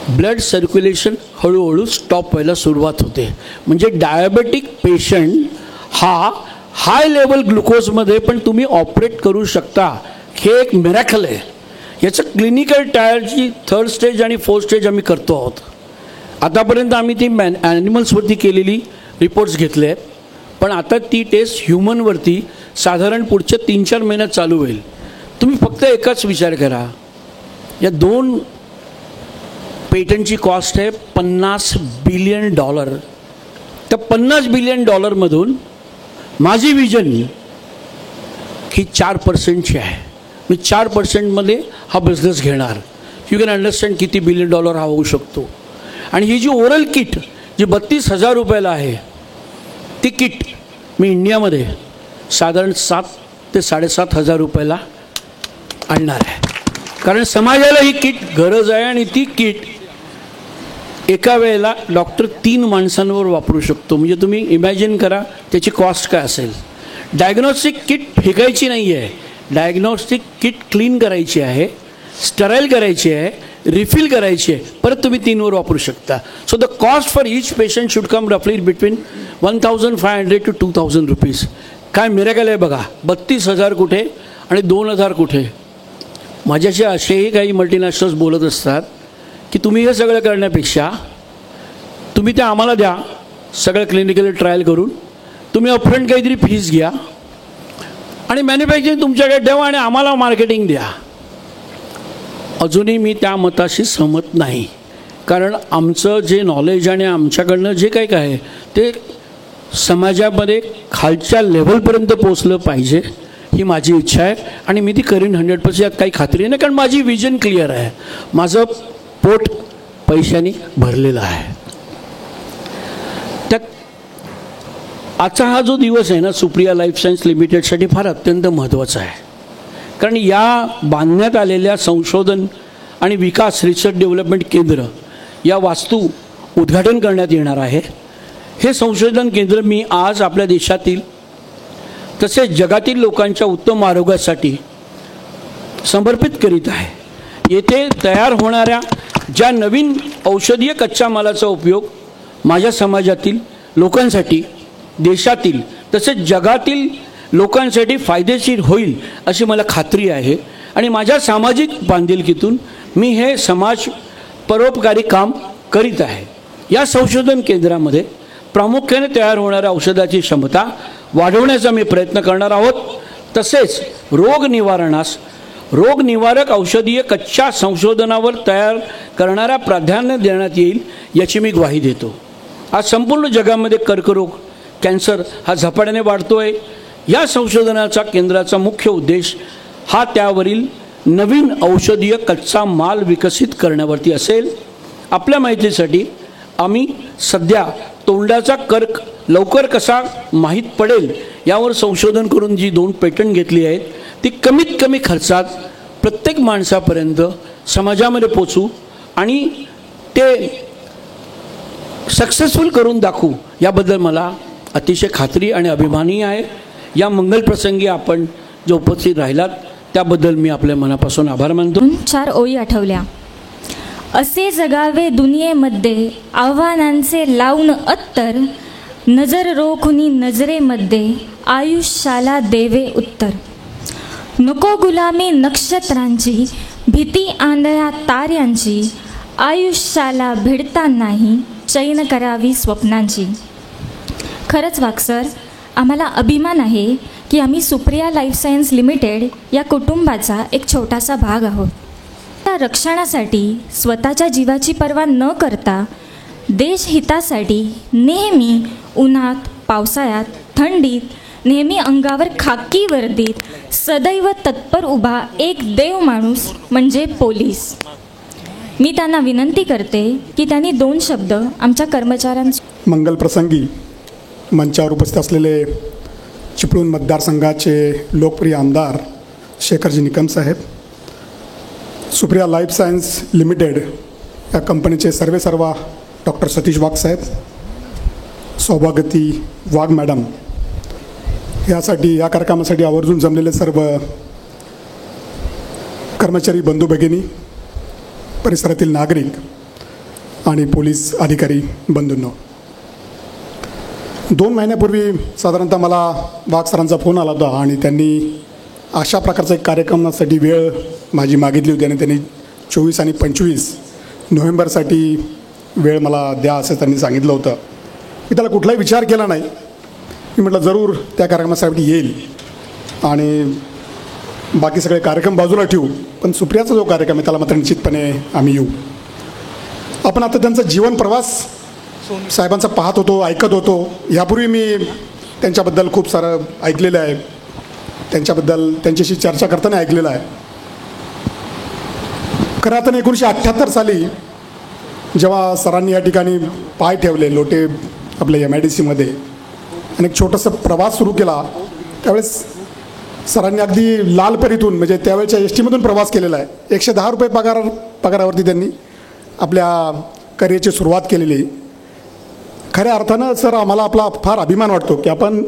ब्लड सर्क्युलेशन हळूहळू स्टॉप व्हायला सुरुवात होते. म्हणजे डायबेटिक पेशंट हा हाय लेवल ग्लुकोजमध्ये पण तुम्ही ऑपरेट करू शकता. हे एक मिरॅकल आहे. याचं क्लिनिकल ट्रायलची 3rd स्टेज आणि 4th स्टेज आम्ही करतो आहोत. आतापर्यंत आम्ही ती ॲनिमल्सवरती केलेली रिपोर्ट्स घेतले आहेत, पण आता ती टेस्ट ह्युमनवरती साधारण पुढच्या 3-4 महिन्यात चालू होईल. तुम्ही फक्त एकच विचार करा, या 2 पेटंटची कॉस्ट आहे $50 बिलियन. त्या $50 बिलियन मधून माझी विजन ही 4%ची आहे. मी 4%मध्ये हा बिझनेस घेणार. यू कॅन अंडरस्टँड किती $1 बिलियन हा होऊ शकतो. आणि ही जी ओरल किट जी 32,000 रुपयाला आहे ती किट मी इंडियामध्ये साधारण 7,000 ते 7,500 रुपयाला आणणार आहे. कारण समाजाला ही किट गरज आहे आणि ती किट एका वेळेला डॉक्टर 3 माणसांवर वापरू शकतो. म्हणजे तुम्ही इमॅजिन करा त्याची कॉस्ट काय असेल. डायग्नॉस्टिक किट फेकायची नाही आहे, डायग्नॉस्टिक किट क्लीन करायची आहे, स्टराईल करायची आहे, रिफिल करायची आहे, परत तुम्ही 3वर वापरू शकता. So the cost for each patient should come रफली बिटवीन 1,500 to 2,000 रुपीज. काय मिरॅकल आहे बघा. 32,000 कुठे आणि 2,000 कुठे. माझ्याशी असेही काही मल्टीनॅशनल्स बोलत असतात की तुम्ही हे सगळं करण्यापेक्षा तुम्ही ते आम्हाला द्या सगळं क्लिनिकल ट्रायल करून, तुम्ही अपफ्रंट काहीतरी फीस घ्या आणि मॅन्युफॅक्चरिंग तुमच्याकडे ठेवा आणि आम्हाला मार्केटिंग द्या. अजूनही मी त्या मताशी सहमत नाही. कारण आमचं जे नॉलेज आणि आमच्याकडनं जे काही आहे ते समाजामध्ये खालच्या लेव्हलपर्यंत पोचलं पाहिजे ही माझी इच्छा आहे आणि मी ती करीन 100%. यात काही खात्री नाही, कारण माझी विजन क्लिअर आहे. माझं पोट पैशाने भरलेलं आहे. त्यात आजचा हा जो दिवस आहे ना सुप्रिया लाईफ सायन्स लिमिटेडसाठी फार अत्यंत महत्त्वाचा आहे. कारण या बांधण्यात आलेल्या संशोधन आणि विकास रिसर्च डेव्हलपमेंट केंद्र या वास्तू उद्घाटन करण्यात येणार आहे. हे संशोधन केंद्र मी आज आपल्या देशातील तसेच जगातील लोकांच्या उत्तम आरोग्यासाठी समर्पित करीत आहे. येथे तयार होणाऱ्या ज्या नवीन औषधीय कच्च्या मालाचा उपयोग माझ्या समाजातील लोकांसाठी, देशातील तसेच जगातील लोकांसाठी फायदेशीर होईल अशी मला खात्री आहे. आणि माझ्या सामाजिक बांधिलकीतून मी हे समाज परोपकारी काम करीत आहे. या संशोधन केंद्रामध्ये प्रामुख्याने तयार होणाऱ्या औषधाची क्षमता वाढवण्याचा मी प्रयत्न करणार आहोत. तसेच रोगनिवारक औषधीय कच्च्या संशोधनावर तयार करणाऱ्या प्राधान्य देण्यात येईल याची मी ग्वाही देतो. आज संपूर्ण जगामध्ये कर्करोग, कॅन्सर हा झपाट्याने वाढतो आहे. या संशोधनाचा केंद्राचा मुख्य उद्देश हा त्यावरील नवीन औषधीय कच्चा माल विकसित करण्यावरती असेल. आपल्या माहितीसाठी आम्ही सध्या तोंडाचा कर्क लवकर कसा माहीत पडेल यावर संशोधन करून जी 2 पेटंट घेतली आहेत ती कमीत कमी खर्चात प्रत्येक माणसापर्यंत समाजामध्ये पोचू आणि ते सक्सेसफुल करून दाखवू याबद्दल मला अतिशय खात्री आणि अभिमानी आहे. या मंगलप्रसंगी आपण जो उपस्थित राहिलात त्याबद्दल मी आपल्या मनापासून आभार मानतो. 4 ओळी आठवल्या. असे जगावे दुनियेमध्ये आव्हानांचे लावून अत्तर, नजर रोखुनी नजरेमध्ये आयुष्याला देवे उत्तर. नको गुलामी नक्षत्रांची, भीती आंधळ्या ताऱ्यांची, आयुष्याला भिडतानाही चैन करावी स्वप्नांची. खरंच वाकसर, आम्हाला अभिमान आहे की आम्ही सुप्रिया लाईफ सायन्स लिमिटेड या कुटुंबाचा एक छोटासा भाग आहोत. त्या रक्षणासाठी स्वतःच्या जीवाची पर्वा न करता देशहितासाठी नेहमी उन्हात, पावसाळ्यात, थंडीत नेहमी अंगावर खाकी वर्दीत सदैव तत्पर उभा एक देव माणूस म्हणजे पोलीस. मी त्यांना विनंती करते की त्यांनी 2 शब्द आमच्या कर्मचाऱ्यांच्या मंगलप्रसंगी मंचावर उपस्थित असलेले चिपळूण मतदारसंघाचे लोकप्रिय आमदार शेखरजी निकम साहेब, सुप्रिया लाईफ सायन्स लिमिटेड या कंपनीचे सर्वेसर्वा डॉक्टर सतीश वाघ साहेब, सौभाग्यवती वाघ मॅडम, या कार्यक्रमासाठी आवर्जून जमलेले सर्व कर्मचारी बंधू भगिनी, परिसरातील नागरिक आणि पोलीस अधिकारी बंधूंनो, 2 महिन्यापूर्वी साधारणतः मला वाघ सरांचा फोन आला होता आणि त्यांनी अशा प्रकारचा एक कार्यक्रमासाठी वेळ माझी मागितली होती आणि त्यांनी 24 आणि 25 नोव्हेंबरसाठी वेळ मला द्या असं त्यांनी सांगितलं होतं. मी त्याला कुठलाही विचार केला नाही. मी म्हटलं जरूर त्या कार्यक्रमासाठी येईल आणि बाकी सगळे कार्यक्रम बाजूला ठेवू, पण सुप्रियाचा जो कार्यक्रम आहे त्याला मात्र निश्चितपणे आम्ही येऊ. आपण आता त्यांचा जीवन प्रवास साहेबांचा पाहत होतो, ऐकत होतो. यापूर्वी मी त्यांच्याबद्दल खूप सारं ऐकलेलं आहे, त्यांच्याबद्दल त्यांच्याशी चर्चा करताना ऐकलेलं आहे. खरं आता 1978 साली जेव्हा सरांनी या ठिकाणी पाय ठेवले लोटे आपल्या MIDCमध्ये आणि एक छोटासा प्रवास सुरू केला, त्यावेळेस सरांनी अगदी लालपरीतून म्हणजे त्यावेळेच्या STमधून प्रवास केलेला आहे. 110 रुपये पगारावरती त्यांनी आपल्या करिअरची सुरुवात केलेली. खऱ्या अर्थानं सर आम्हाला आपला फार अभिमान वाटतो की आपण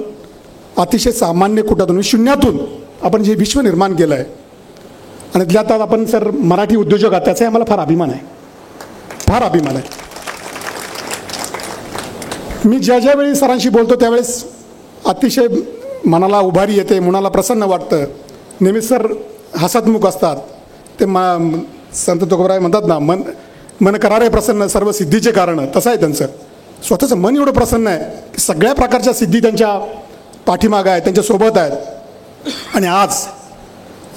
अतिशय सामान्य कुटातून शून्यातून आपण जे विश्व निर्माण केलं आहे आणि त्यात आपण सर मराठी उद्योजक आहात, त्याचाही आम्हाला फार अभिमान आहे, फार अभिमान आहे. मी ज्यावेळी सरांशी बोलतो त्यावेळेस अतिशय मनाला उभारी येते, मनाला प्रसन्न वाटतं. नेहमी सर हसतमुख असतात. ते संत तुकोबराय म्हणतात ना, मन करारे प्रसन्न सर्व सिद्धीचे कारण. तसं आहे त्यांचं. स्वतःचं मन एवढं प्रसन्न आहे की सगळ्या प्रकारच्या सिद्धी त्यांच्या पाठीमागं आहेत, त्यांच्यासोबत आहेत. आणि आज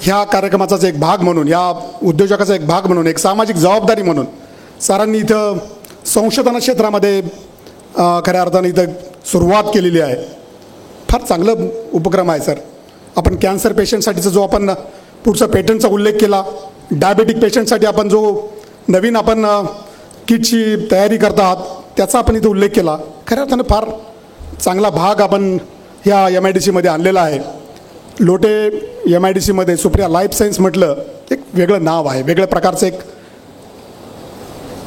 ह्या कार्यक्रमाचाच एक भाग म्हणून, या उद्योजकाचा एक भाग म्हणून, एक सामाजिक जबाबदारी म्हणून सरांनी इथं संशोधन क्षेत्रामध्ये खऱ्या अर्थाने इथं सुरुवात केलेली आहे. फार चांगलं उपक्रम आहे सर. आपण कॅन्सर पेशंटसाठीचा जो आपण पुढचा पेटंटचा उल्लेख केला, डायबेटिक पेशंटसाठी आपण जो नवीन आपण किटची तयारी करत आहात त्याचा आपण इथं उल्लेख केला. खऱ्या अर्थानं फार चांगला भाग आपण ह्या MIDCमध्ये आणलेला आहे. लोटे MIDCमध्ये सुप्रिया लाईफ सायन्स म्हटलं एक वेगळं नाव आहे, वेगळ्या प्रकारचं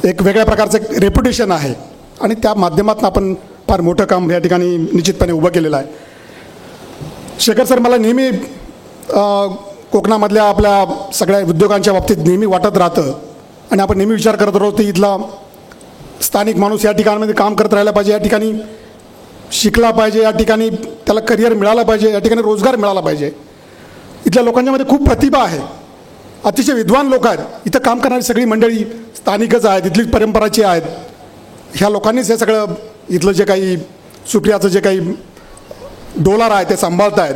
एक वेगळ्या प्रकारचं एक रेप्युटेशन आहे आणि त्या माध्यमातून आपण फार मोठं काम या ठिकाणी निश्चितपणे उभं केलेलं आहे. शेखर सर, मला नेहमी कोकणामधल्या आपल्या सगळ्या उद्योगांच्या बाबतीत नेहमी वाटत राहतं आणि आपण नेहमी विचार करत राहतो की इथला स्थानिक माणूस या ठिकाणामध्ये काम करत राहिला पाहिजे, या ठिकाणी शिकला पाहिजे, या ठिकाणी त्याला करिअर मिळालं पाहिजे, या ठिकाणी रोजगार मिळाला पाहिजे. इथल्या लोकांच्यामध्ये खूप प्रतिभा आहे अतिशय विद्वान लोक आहेत. इथं काम करणारी सगळी मंडळी स्थानिकच आहेत, इथली परंपराची आहेत. ह्या लोकांनीच हे सगळं इथलं जे काही सुप्रियाचं जे काही डोलार आहे ते सांभाळत आहेत.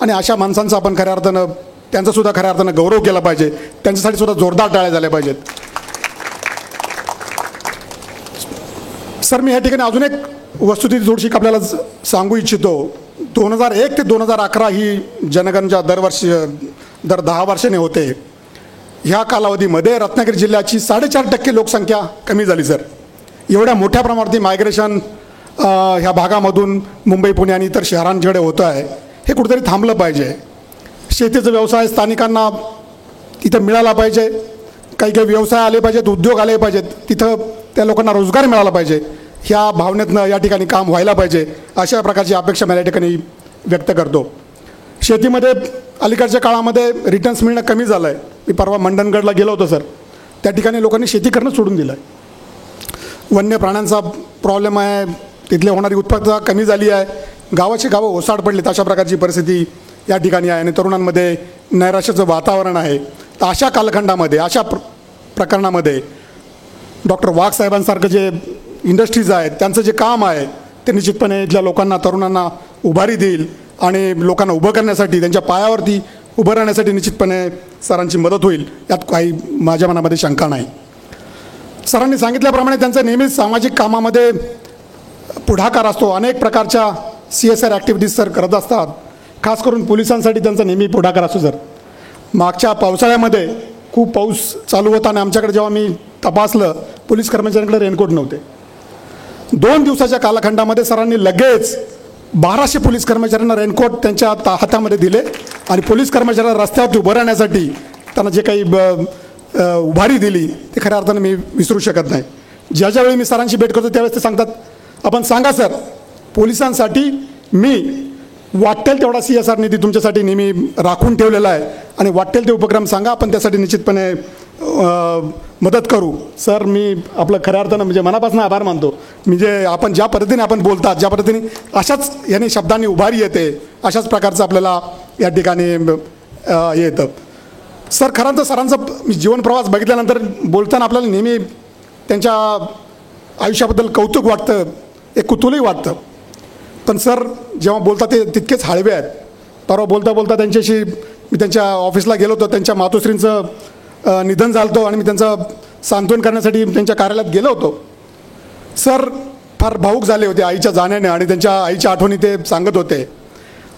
आणि अशा माणसांचा आपण खऱ्या अर्थानं त्यांचासुद्धा खऱ्या अर्थानं गौरव केला पाहिजे. त्यांच्यासाठी सुद्धा जोरदार टाळ्या झाल्या पाहिजेत. सर, मी या ठिकाणी अजून एक वस्तुस्थिती थोडीशी आपल्याला सांगू इच्छितो. 2001 ते 2011 ही जनगणना दर 10 वर्षाने होते. ह्या कालावधीमध्ये रत्नागिरी जिल्ह्याची 4.5% लोकसंख्या कमी झाली सर. एवढ्या मोठ्या प्रमाणात मायग्रेशन ह्या भागामधून मुंबई, पुणे आणि इतर शहरांकडे होतं आहे. हे कुठेतरी थांबलं पाहिजे. शेतीचा व्यवसाय स्थानिकांना तिथं मिळाला पाहिजे. काही काही व्यवसाय आले पाहिजेत, उद्योग आले पाहिजेत, तिथं त्या लोकांना रोजगार मिळाला पाहिजे. ह्या भावनेतनं या ठिकाणी काम व्हायला पाहिजे. अशा प्रकारची अपेक्षा मला या ठिकाणी व्यक्त करतो. शेतीमध्ये अलीकडच्या काळामध्ये रिटर्न्स मिळणं कमी झालं आहे. मी परवा मंडणगडला गेलो होतो सर. त्या ठिकाणी लोकांनी शेती करणं सोडून दिलं आहे. वन्य प्राण्यांचा प्रॉब्लेम आहे, तिथली होणारी उत्पादकता कमी झाली आहे, गावाची गावं ओसाड पडलीत. अशा प्रकारची परिस्थिती या ठिकाणी आहे आणि तरुणांमध्ये नैराश्याचं वातावरण आहे. तर अशा कालखंडामध्ये अशा प्रकरणामध्ये डॉक्टर वाघ साहेबांसारखं जे इंडस्ट्रीज आहेत त्यांचं जे काम आहे ते निश्चितपणे इथल्या लोकांना, तरुणांना उभारी देईल आणि लोकांना उभं करण्यासाठी, त्यांच्या पायावरती उभं राहण्यासाठी निश्चितपणे सरांची मदत होईल, यात काही माझ्या मनामध्ये शंका नाही. सरांनी सांगितल्याप्रमाणे त्यांचं नेहमीच सामाजिक कामामध्ये पुढाकार असतो. अनेक प्रकारच्या CSR ॲक्टिव्हिटीज सर करत असतात. खास करून पोलिसांसाठी त्यांचा नेहमी पुढाकार असतो सर. मागच्या पावसाळ्यामध्ये खूप पाऊस चालू होता आणि आमच्याकडे जेव्हा मी तपासलं, पोलीस कर्मचाऱ्यांकडे रेनकोट नव्हते. 2 दिवसाच्या कालखंडामध्ये सरांनी लगेच 1200 पोलीस कर्मचाऱ्यांना रेनकोट त्यांच्या हातामध्ये दिले आणि पोलीस कर्मचाऱ्यांना रस्त्यावरती उभं राहण्यासाठी त्यांना जे काही उभारी दिली ते खऱ्या अर्थानं मी विसरू शकत नाही. ज्यावेळी मी सरांशी भेट करतो त्यावेळेस ते सांगतात, आपण सांगा सर, पोलिसांसाठी मी वाटेल तेवढा CSR निधी तुमच्यासाठी नेहमी राखून ठेवलेला आहे आणि वाटेल ते उपक्रम सांगा, आपण त्यासाठी निश्चितपणे मदत करू. सर, मी आपलं खऱ्या अर्थानं म्हणजे मनापासून आभार मानतो. म्हणजे आपण ज्या पद्धतीने आपण बोलतात, ज्या पद्धतीने अशाच याने शब्दांनी उभारी येते, अशाच प्रकारचं आपल्याला या ठिकाणी येतं. सर, खरं तर सरांचा जीवन प्रवास बघितल्यानंतर बोलताना आपल्याला नेहमी त्यांच्या आयुष्याबद्दल कौतुक वाटतं, एक कुतूहलही वाटतं. पण सर जेव्हा बोलतात ते तितकेच हळवे आहेत. परवा बोलता बोलता त्यांच्याशी मी त्यांच्या ऑफिसला गेलो होतो. त्यांच्या मातोश्रींचं निधन झालं होतं आणि मी त्यांचं सांत्वन करण्यासाठी त्यांच्या कार्यालयात गेलो होतो. सर फार भावूक झाले होते आईच्या जाण्याने आणि त्यांच्या आईच्या आठवणी ते सांगत होते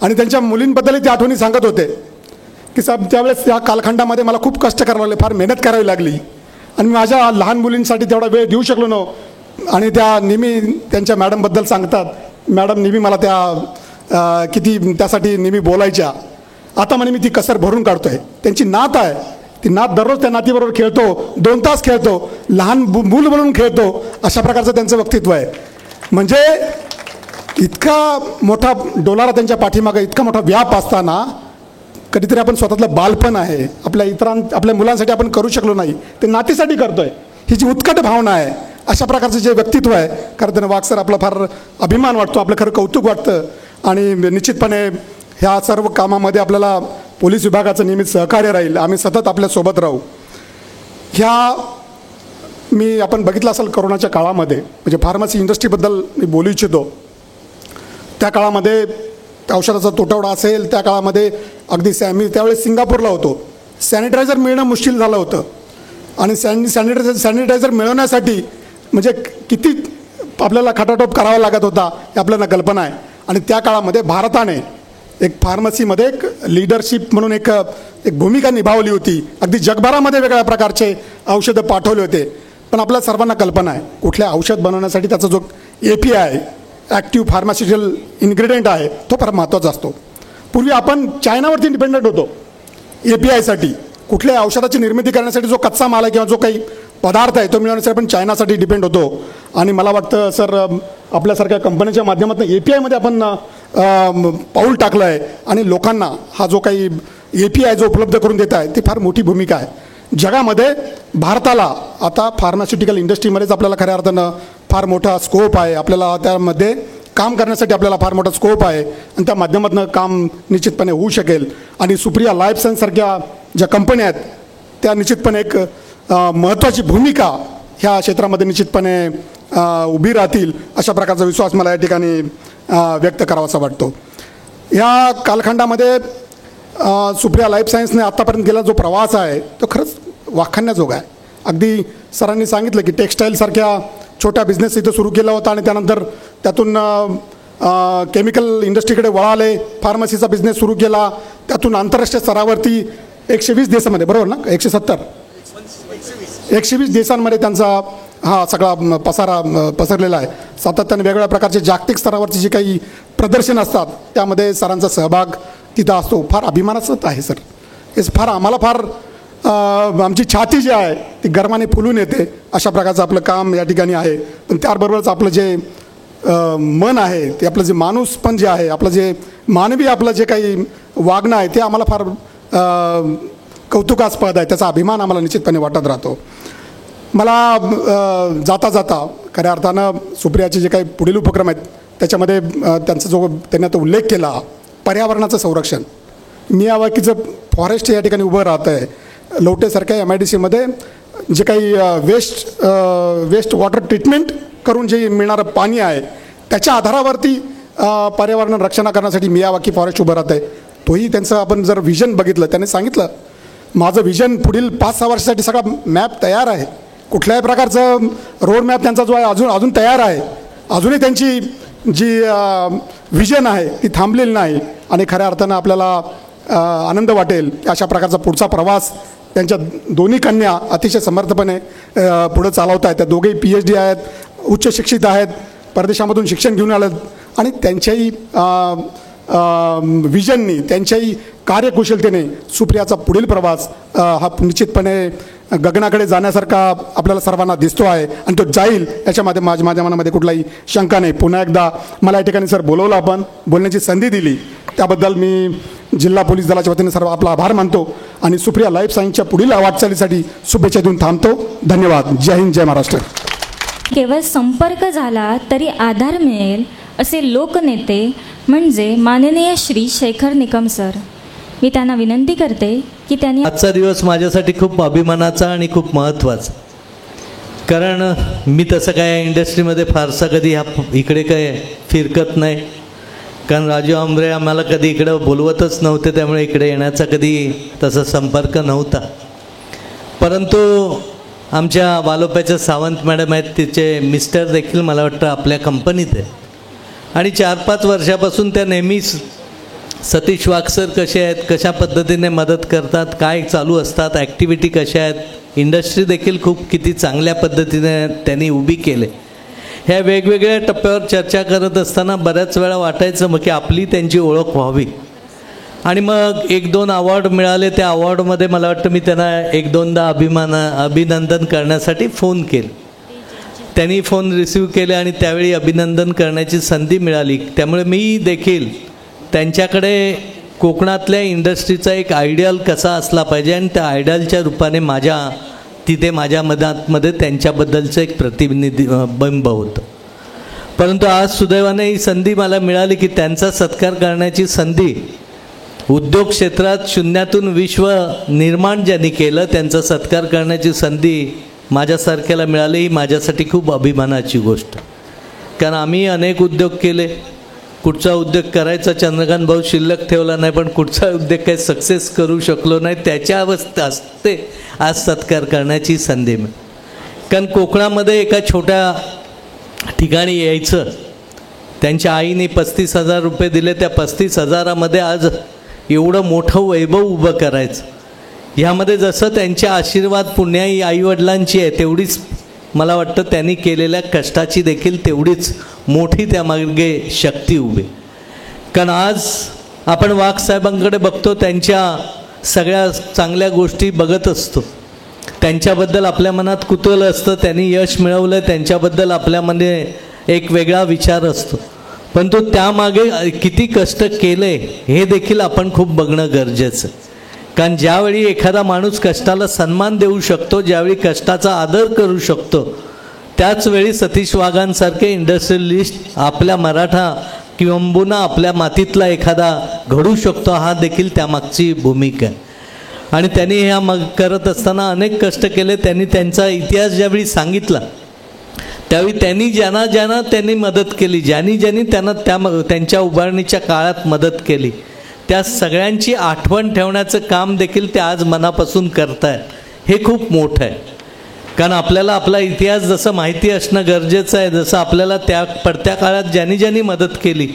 आणि त्यांच्या मुलींबद्दलही त्या आठवणी सांगत होते की साहेब, त्यावेळेस त्या कालखंडामध्ये मला खूप कष्ट करावे लागले, फार मेहनत करावी लागली आणि मी माझ्या लहान मुलींसाठी तेवढा वेळ देऊ शकलो नव्हतो. आणि त्या नेहमी त्यांच्या मॅडमबद्दल सांगतात, मॅडम नेहमी मला त्या किती त्यासाठी नेहमी बोलायच्या. आता म्हणे मी ती कसर भरून काढतोय. त्यांची नात आहे, ती नात दररोज त्या नातीबरोबर खेळतो, 2 तास खेळतो, लहान मूल म्हणून खेळतो. अशा प्रकारचं त्यांचं व्यक्तित्व आहे. म्हणजे इतका मोठा डोलारा त्यांच्या पाठीमागं, इतका मोठा व्याप असताना कधीतरी आपण स्वतःतलं बालपण आहे आपल्या मुलांसाठी आपण करू शकलो नाही, ते नातीसाठी करतोय, ही जी उत्कट भावना आहे. अशा प्रकारचं जे व्यक्तित्व आहे, खरं तर वाघ सर आपला फार अभिमान वाटतो, आपलं खरं कौतुक वाटतं. आणि निश्चितपणे ह्या सर्व कामामध्ये आपल्याला पोलीस विभागाचं नियमित सहकार्य राहील. आम्ही सतत आपल्यासोबत राहू. आपण बघितलं असेल कोरोनाच्या काळामध्ये, म्हणजे फार्मसी इंडस्ट्रीबद्दल मी बोलू इच्छितो. त्या काळामध्ये औषधाचा तुटवडा असेल, त्या काळामध्ये अगदी मी त्यावेळेस सिंगापूरला होतो. सॅनिटायझर मिळणं मुश्किल झालं होतं आणि सॅनिटायझर मिळवण्यासाठी म्हणजे किती आपल्याला खटाटोप करावा लागत होता हे आपल्याला कल्पना आहे. आणि त्या काळामध्ये भारताने एक फार्मसीमध्ये एक लीडरशिप म्हणून एक भूमिका निभावली होती. अगदी जगभरामध्ये वेगळ्या प्रकारचे औषधं पाठवले होते. पण आपल्या सर्वांना कल्पना आहे कुठल्या औषध बनवण्यासाठी त्याचा जो API ॲक्टिव्ह फार्मास्युटिकल इन्ग्रेडियंट आहे तो फार महत्त्वाचा असतो. पूर्वी आपण चायनावरती डिपेंडंट होतो APIसाठी. कुठल्या औषधाची निर्मिती करण्यासाठी जो कच्चा माल आहे किंवा जो काही पदार्थ आहे तो मिळवण्यासाठी आपण चायनासाठी डिपेंड होतो. आणि मला वाटतं सर आपल्यासारख्या कंपनीच्या माध्यमातून APIमध्ये आपण पाऊल टाकलं आहे आणि लोकांना हा जो काही API जो उपलब्ध करून देत आहे ती फार मोठी भूमिका आहे. जगामध्ये भारताला आता फार्मास्युटिकल इंडस्ट्रीमध्येच आपल्याला खऱ्या अर्थानं फार मोठा स्कोप आहे. आपल्याला त्यामध्ये काम करण्यासाठी आपल्याला फार मोठा स्कोप आहे आणि त्या माध्यमातून काम निश्चितपणे होऊ शकेल. आणि सुप्रिया लाईफ सायन्ससारख्या ज्या कंपन्या आहेत त्या निश्चितपणे एक महत्त्वाची भूमिका ह्या क्षेत्रामध्ये निश्चितपणे उभी राहतील अशा प्रकारचा विश्वास मला या ठिकाणी व्यक्त करावासा वाटतो. ह्या कालखंडामध्ये सुप्रिया लाईफ सायन्सने आत्तापर्यंत गेला जो प्रवास आहे तो खरंच वाखाणण्याजोगा आहे. अगदी सरांनी सांगितलं की टेक्स्टाईलसारख्या छोट्या बिझनेस इथं सुरू केला होता आणि त्यानंतर त्यातून केमिकल इंडस्ट्रीकडे वळाले, फार्मसीचा बिझनेस सुरू केला, त्यातून आंतरराष्ट्रीय स्तरावरती 120 देशामध्ये, बरोबर ना, 120 देशांमध्ये त्यांचा हा सगळा पसरलेला आहे. सातत्याने वेगवेगळ्या प्रकारचे जागतिक स्तरावरची जी काही प्रदर्शन असतात त्यामध्ये सरांचा सहभाग तिथं असतो. फार अभिमानाचं आहे सर. हे फार आम्हाला फार आमची छाती जी आहे ती गर्माने फुलून येते. अशा प्रकारचं आपलं काम या ठिकाणी आहे. पण त्याबरोबरच आपलं जे मन आहे ते, आपलं जे माणूसपण जे आहे, आपलं जे मानवी आपलं जे काही वागणं आहे ते आम्हाला फार कौतुकास्पद आहे. त्याचा अभिमान आम्हाला निश्चितपणे वाटत राहतो. मला जाता जाता खऱ्या अर्थानं सुप्रियाचे जे काही पुढील उपक्रम आहेत त्याच्यामध्ये त्यांचा जो त्यांनी आता उल्लेख केला, पर्यावरणाचं संरक्षण, मियावाकीचं फॉरेस्ट या ठिकाणी उभं राहतं आहे. लवटेसारख्या MIDCमध्ये जे काही वेस्ट वॉटर ट्रीटमेंट करून जे मिळणारं पाणी आहे त्याच्या आधारावरती पर्यावरण रक्षण करण्यासाठी मियावाकी फॉरेस्ट उभं राहतं आहे. तोही त्यांचं आपण जर व्हिजन बघितलं, त्याने सांगितलं माझं व्हिजन पुढील 5-6 वर्षासाठी सगळा मॅप तयार आहे. कुठल्याही प्रकारचं रोड मॅप त्यांचा जो आहे अजून तयार आहे. अजूनही त्यांची जी व्हिजन आहे ती थांबलेली नाही आणि खऱ्या अर्थानं आपल्याला आनंद वाटेल की अशा प्रकारचा पुढचा प्रवास त्यांच्या दोन्ही कन्या अतिशय समर्थपणे पुढे चालवत आहेत. त्या दोघेही PhD आहेत, उच्च शिक्षित आहेत, परदेशामधून शिक्षण घेऊन आलेत आणि त्यांच्याही विजननी, त्यांच्याही कार्यकुशलतेने सुप्रियाचा पुढील प्रवास हा निश्चितपणे गगनाकडे जाण्यासारखा आपल्याला सर्वांना दिसतो आहे आणि तो जाईल याच्यामध्ये माझ्या मनामध्ये कुठलाही शंका नाही. पुन्हा एकदा मला या ठिकाणी सर बोलवलं, आपण बोलण्याची संधी दिली त्याबद्दल मी जिल्हा पोलीस दलाच्या वतीने सर्व आपला आभार मानतो आणि सुप्रिया लाईफ सायन्सच्या पुढील वाटचालीसाठी शुभेच्छा देऊन थांबतो. धन्यवाद. जय हिंद, जय महाराष्ट्र. केवळ संपर्क झाला तरी आधार मिळेल असे लोकनेते म्हणजे माननीय श्री शेखर निकम सर. मी त्यांना विनंती करते की त्यांनी आजचा दिवस माझ्यासाठी खूप अभिमानाचा आणि खूप महत्त्वाचा, कारण मी तसं काय इंडस्ट्रीमध्ये फारसा कधी इकडे काय फिरकत नाही, कारण राजू आंबरे आम्हाला कधी इकडं बोलवतच नव्हते, त्यामुळे इकडे येण्याचा कधी तसा संपर्क नव्हता. परंतु आमच्या वालोप्याच्या सावंत मॅडम आहेत, तिचे मिस्टर देखील मला वाटतं आपल्या कंपनीत आहे आणि 4-5 वर्षापासून त्या नेहमीच सतीश वाकसर कसे आहेत, कशा पद्धतीने मदत करतात, काय चालू असतात, ॲक्टिव्हिटी कशा आहेत, इंडस्ट्री देखील खूप किती चांगल्या पद्धतीने त्यांनी उभी केले. ह्या वेगवेगळ्या टप्प्यावर चर्चा करत असताना बऱ्याच वेळा वाटायचं मग की आपली त्यांची ओळख व्हावी आणि मग 1-2 अवॉर्ड मिळाले. त्या अवॉर्डमध्ये मला वाटतं मी त्यांना 1-2दा अभिनंदन करण्यासाठी फोन केले. त्यांनी फोन रिसीव केले आणि त्यावेळी अभिनंदन करण्याची संधी मिळाली. त्यामुळे मी देखील त्यांच्याकडे कोकणातल्या इंडस्ट्रीचा एक आयडियल कसा असला पाहिजे आणि त्या आयडियलच्या रूपाने माझ्या मनामध्ये त्यांच्याबद्दलचं एक प्रतिबिंब होतं. परंतु आज सुदैवाने ही संधी मला मिळाली की त्यांचा सत्कार करण्याची संधी, उद्योग क्षेत्रात शून्यातून विश्व निर्माण ज्यांनी केलं त्यांचा सत्कार करण्याची संधी माझ्यासारख्याला मिळाली. ही माझ्यासाठी खूप अभिमानाची गोष्ट, कारण आम्ही अनेक उद्योग केले. कुठचा उद्योग करायचा चंद्रकांत भाऊ शिल्लक ठेवला नाही, पण कुठचा उद्योग काही सक्सेस करू शकलो नाही, त्याच्या अवस्थे आज सत्कार करण्याची संधी मिळाली. कारण कोकणामध्ये एका छोट्या ठिकाणी यायचं, त्यांच्या आईने 35,000 रुपये दिले, त्या 35,000मध्ये आज एवढं मोठं वैभव उभं करायचं. ह्यामध्ये जसं त्यांच्या आशीर्वाद पुण्याई आईवडिलांची आहे तेवढीच मला वाटतं त्यांनी केलेल्या कष्टाची देखील तेवढीच मोठी त्यामागे शक्ती उभी. कारण आज आपण वाघसाहेबांकडे बघतो, त्यांच्या सगळ्या चांगल्या गोष्टी बघत असतो, त्यांच्याबद्दल आपल्या मनात कुतूहल असतं, त्यांनी यश मिळवलं त्यांच्याबद्दल आपल्यामध्ये एक वेगळा विचार असतो. परंतु त्यामागे किती कष्ट केले हे देखील आपण खूप बघणं गरजेचं. कारण ज्यावेळी एखादा माणूस कष्टाला सन्मान देऊ शकतो, ज्यावेळी कष्टाचा आदर करू शकतो, त्याचवेळी सतीश वाघांसारखे इंडस्ट्रियलिस्ट आपल्या मराठा किंबहुना आपल्या मातीतला एखादा घडू शकतो. हा देखील त्यामागची भूमिका आहे. आणि त्यांनी ह्या करत असताना अनेक कष्ट केले. त्यांनी त्यांचा इतिहास ज्यावेळी सांगितला त्यावेळी त्यांनी ज्यांना त्यांनी मदत केली, ज्यांनी त्यांना त्यांच्या उभारणीच्या काळात मदत केली, त्या सगळ्यांची आठवण ठेवण्याचं काम देखील ते आज मनापासून करतायत. हे खूप मोठं आहे. कारण आपल्याला आपला इतिहास जसं माहिती असणं गरजेचं आहे, जसं आपल्याला त्या पडत्या काळात ज्यांनी मदत केली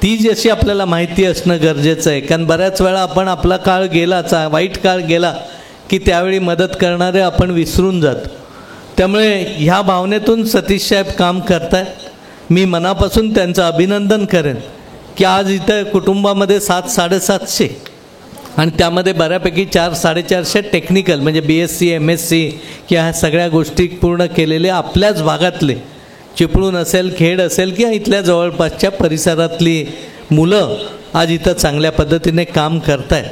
ती जशी आपल्याला माहिती असणं गरजेचं आहे. कारण बऱ्याच वेळा आपण आपला काळ गेला, वाईट काळ गेला की त्यावेळी मदत करणारे आपण विसरून जातो. त्यामुळे ह्या भावनेतून सतीश साहेब काम करतायत. मी मनापासून त्यांचं अभिनंदन करेन की आज इथं कुटुंबामध्ये 700-750 आणि त्यामध्ये बऱ्यापैकी 400-450 टेक्निकल म्हणजे BSc MSc या ह्या सगळ्या गोष्टी पूर्ण केलेले आपल्याच भागातले, चिपळूण असेल, खेड असेल किंवा इथल्या जवळपासच्या परिसरातली मुलं आज इथं चांगल्या पद्धतीने काम करत आहेत.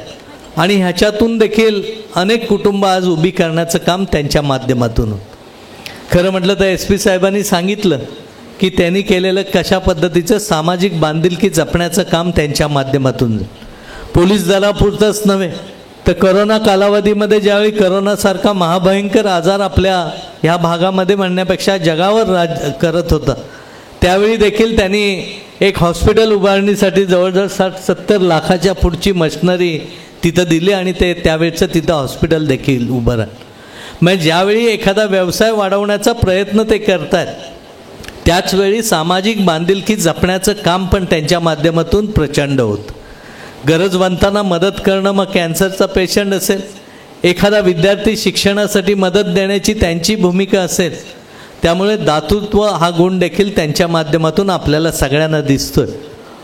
आणि ह्याच्यातून देखील अनेक कुटुंब आज उभी करण्याचं काम त्यांच्या माध्यमातून. खरं म्हटलं तर SP साहेबांनी सांगितलं की त्यांनी केलेलं कशा पद्धतीचं सामाजिक बांधिलकी जपण्याचं काम त्यांच्या माध्यमातून. पोलीस दलापुरतंच नव्हे तर करोना कालावधीमध्ये ज्यावेळी करोनासारखा महाभयंकर आजार आपल्या ह्या भागामध्ये म्हणण्यापेक्षा जगावर करत होता, त्यावेळी देखील त्यांनी एक हॉस्पिटल उभारणीसाठी जवळजवळ 60-70 लाखाच्या पुढची मशिनरी तिथं दिली आणि ते त्यावेळचं तिथं हॉस्पिटल देखील उभं राहिलं. म्हणजे ज्यावेळी एखादा व्यवसाय वाढवण्याचा प्रयत्न ते करतात त्याचवेळी सामाजिक बांधिलकी जपण्याचं काम पण त्यांच्या माध्यमातून प्रचंड होतं. गरजवंतांना मदत करणं, मग कॅन्सरचा पेशंट असेल, एखादा विद्यार्थी शिक्षणासाठी मदत देण्याची त्यांची भूमिका असेल. त्यामुळे दातृत्व हा गुण देखील त्यांच्या माध्यमातून आपल्याला सगळ्यांना दिसतोय.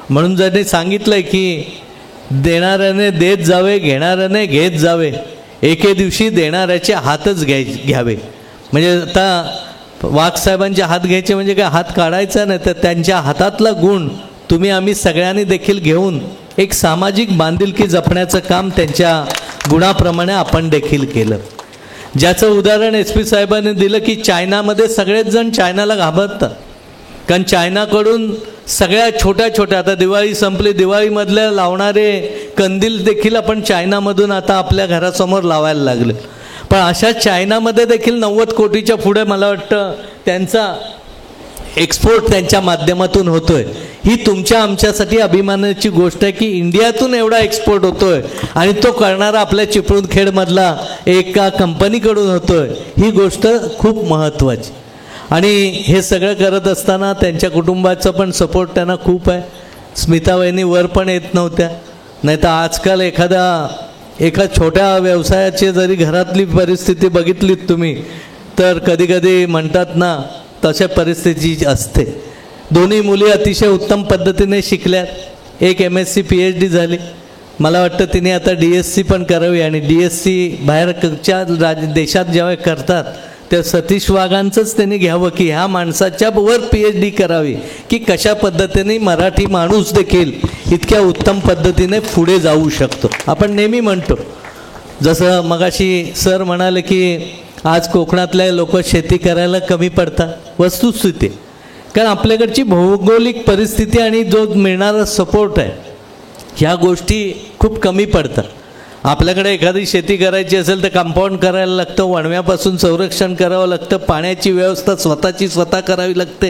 म्हणून ज्यांनी सांगितलं की देणाऱ्याने देत जावे, घेणाऱ्याने घेत जावे, एके दिवशी देणाऱ्याचे हातच घ्यावे. म्हणजे आता वाघसाहेबांचे हात घ्यायचे म्हणजे काय हात काढायचा नाही, तर त्यांच्या हातातला गुण तुम्ही आम्ही सगळ्यांनी देखील घेऊन एक सामाजिक बांधिलकी जपण्याचं काम त्यांच्या गुणाप्रमाणे आपण देखील केलं. ज्याचं उदाहरण SP साहेबांनी दिलं की चायनामध्ये सगळेच जण चायनाला घाबरतात. कारण चायनाकडून सगळ्या छोट्या छोट्या, आता दिवाळी संपली, दिवाळीमधल्या लावणारे कंदील देखील आपण चायनामधून आता आपल्या घरासमोर लावायला लागले. पण अशा चायनामध्ये देखील 90 कोटीच्या पुढे मला वाटतं त्यांचा एक्सपोर्ट त्यांच्या माध्यमातून होतोय. ही तुमच्या आमच्यासाठी अभिमानाची गोष्ट आहे की इंडियातून एवढा एक्सपोर्ट होतोय आणि तो करणारा आपल्या चिपळूण खेडमधला एका कंपनीकडून होतोय. ही गोष्ट खूप महत्त्वाची. आणि हे सगळं करत असताना त्यांच्या कुटुंबाचं पण सपोर्ट त्यांना खूप आहे. स्मिताबाईंनी वर पण येत नव्हत्या, नाही तर आजकाल एका छोट्या व्यवसायाची जरी घरातली परिस्थिती बघितलीत तुम्ही तर कधी कधी म्हणतात ना तशा परिस्थिती असते. दोन्ही मुली अतिशय उत्तम पद्धतीने शिकल्यात. एक MSc PhD झाली, मला वाटतं तिने आता DSc पण करावी. आणि DSc बाहेरच्या देशात जेव्हा करतात त्या सतीश वाघांचंच त्यांनी घ्यावं की ह्या माणसाच्या वर PhD करावी की कशा पद्धतीने मराठी माणूस देखील इतक्या उत्तम पद्धतीने पुढे जाऊ शकतो. आपण नेहमी म्हणतो, जसं मगाशी सर म्हणाले की आज कोकणातले लोक शेती करायला कमी पडतात, वस्तुस्थिती कारण आपल्याकडची भौगोलिक परिस्थिती आणि जो मिळणारा सपोर्ट आहे ह्या गोष्टी खूप कमी पडतात. आपल्याकडे एखादी शेती करायची असेल तर कंपाऊंड करायला लागतं, वणव्यापासून संरक्षण करावं लागतं, पाण्याची व्यवस्था स्वतः करावी लागते.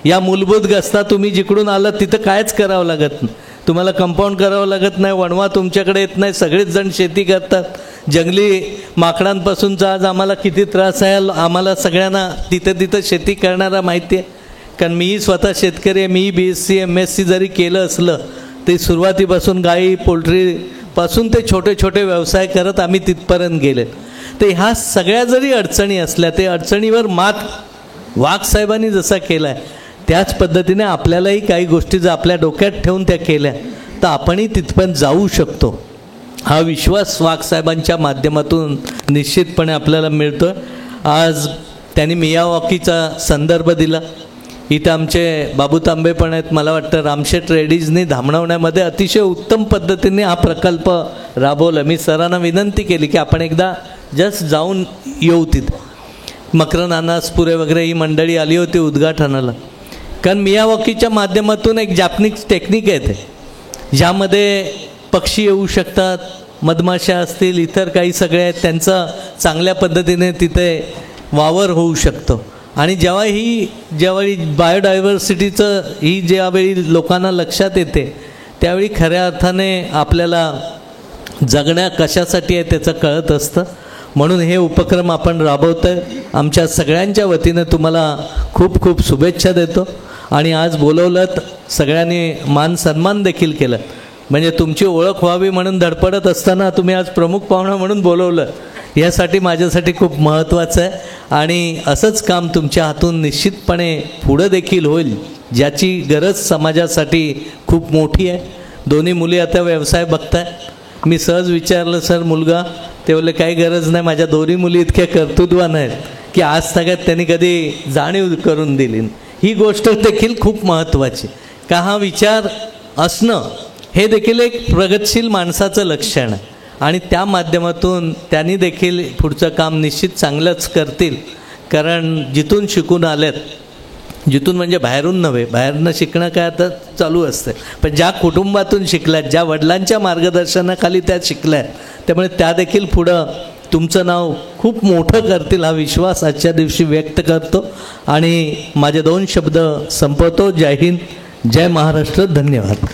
या मूलभूत गरजा तुम्ही जिकडून आलात तिथं कायच करावं लागत नाही. तुम्हाला कंपाऊंड करावं लागत नाही, वणवा तुमच्याकडे येत नाही, सगळेच जण शेती करतात. जंगली माकडांपासूनचा आज आम्हाला किती त्रास आहे आम्हाला सगळ्यांना तिथं शेती करणारा माहिती आहे. कारण मीही स्वतः शेतकरी आहे. मीही BSc MSc जरी केलं असलं तरी सुरुवातीपासून गाई पोल्ट्रीपासून ते छोटे छोटे व्यवसाय करत आम्ही तिथपर्यंत गेले. तर ह्या सगळ्या जरी अडचणी असल्या ते अडचणीवर मात वाघसाहेबांनी जसा केला आहे त्याच पद्धतीने आपल्यालाही काही गोष्टी जर आपल्या डोक्यात ठेवून त्या केल्या तर आपणही तिथपर्यंत जाऊ शकतो. हा विश्वास वाघसाहेबांच्या माध्यमातून निश्चितपणे आपल्याला मिळतो. आज त्यांनी मियावॉकीचा संदर्भ दिला. इथं आमचे बाबू तांबे पण आहेत. मला वाटतं रामशेठ रेड्डीजनी धामणवण्यामध्ये अतिशय उत्तम पद्धतीने हा प्रकल्प राबवला. मी सरांना विनंती केली की आपण एकदा जस्ट जाऊन येऊ तिथं. मकरन अनासपुरे वगैरे ही मंडळी आली होती उद्घाटनाला. कारण मियावॉकीच्या माध्यमातून एक जॅपनीज टेक्निक आहे ते, ज्यामध्ये पक्षी येऊ शकतात, मधमाशा असतील, इतर काही सगळे आहेत, त्यांचा चांगल्या पद्धतीने तिथे वावर होऊ शकतो. आणि ज्यावेळी बायोडायव्हर्सिटीचं ज्यावेळी लोकांना लक्षात येते त्यावेळी खऱ्या अर्थाने आपल्याला जगण्या कशासाठी आहे त्याचं कळत असतं. म्हणून हे उपक्रम आपण राबवतो आहे. आमच्या सगळ्यांच्या वतीनं तुम्हाला खूप खूप शुभेच्छा देतो. आणि आज बोलवलं, सगळ्यांनी मान सन्मान देखील केलं. म्हणजे तुमची ओळख व्हावी म्हणून धडपडत असताना तुम्ही आज प्रमुख पाहुणा म्हणून बोलवलं, यासाठी माझ्यासाठी खूप महत्त्वाचं आहे. आणि असंच काम तुमच्या हातून निश्चितपणे पुढं देखील होईल, ज्याची गरज समाजासाठी खूप मोठी आहे. दोन्ही मुली आता व्यवसाय बघताय. मी सहज विचारलं, सर मुलगा, ते बोलले काही गरज नाही, माझ्या दोन्ही मुली इतक्या कर्तृत्वान आहेत की आज सगळ्यात त्यांनी कधी जाणीव करून दिली. ही गोष्ट देखील खूप महत्त्वाची, का हा विचार असणं हे देखील एक प्रगतशील माणसाचं लक्षण आहे. आणि त्या माध्यमातून त्यांनी देखील पुढचं काम निश्चित चांगलंच करतील. कारण जिथून शिकून आलेत, जिथून म्हणजे बाहेरून नव्हे, बाहेरनं शिकणं काय आता चालू असतं, पण ज्या कुटुंबातून शिकल्यात, ज्या वडिलांच्या मार्गदर्शनाखाली त्या शिकल्यात, त्यामुळे त्या देखील पुढं तुमचं नाव खूप मोठं करतील हा विश्वास आजच्या दिवशी व्यक्त करतो. आणि माझे 2 शब्द संपवतो. जय हिंद, जय महाराष्ट्र, धन्यवाद.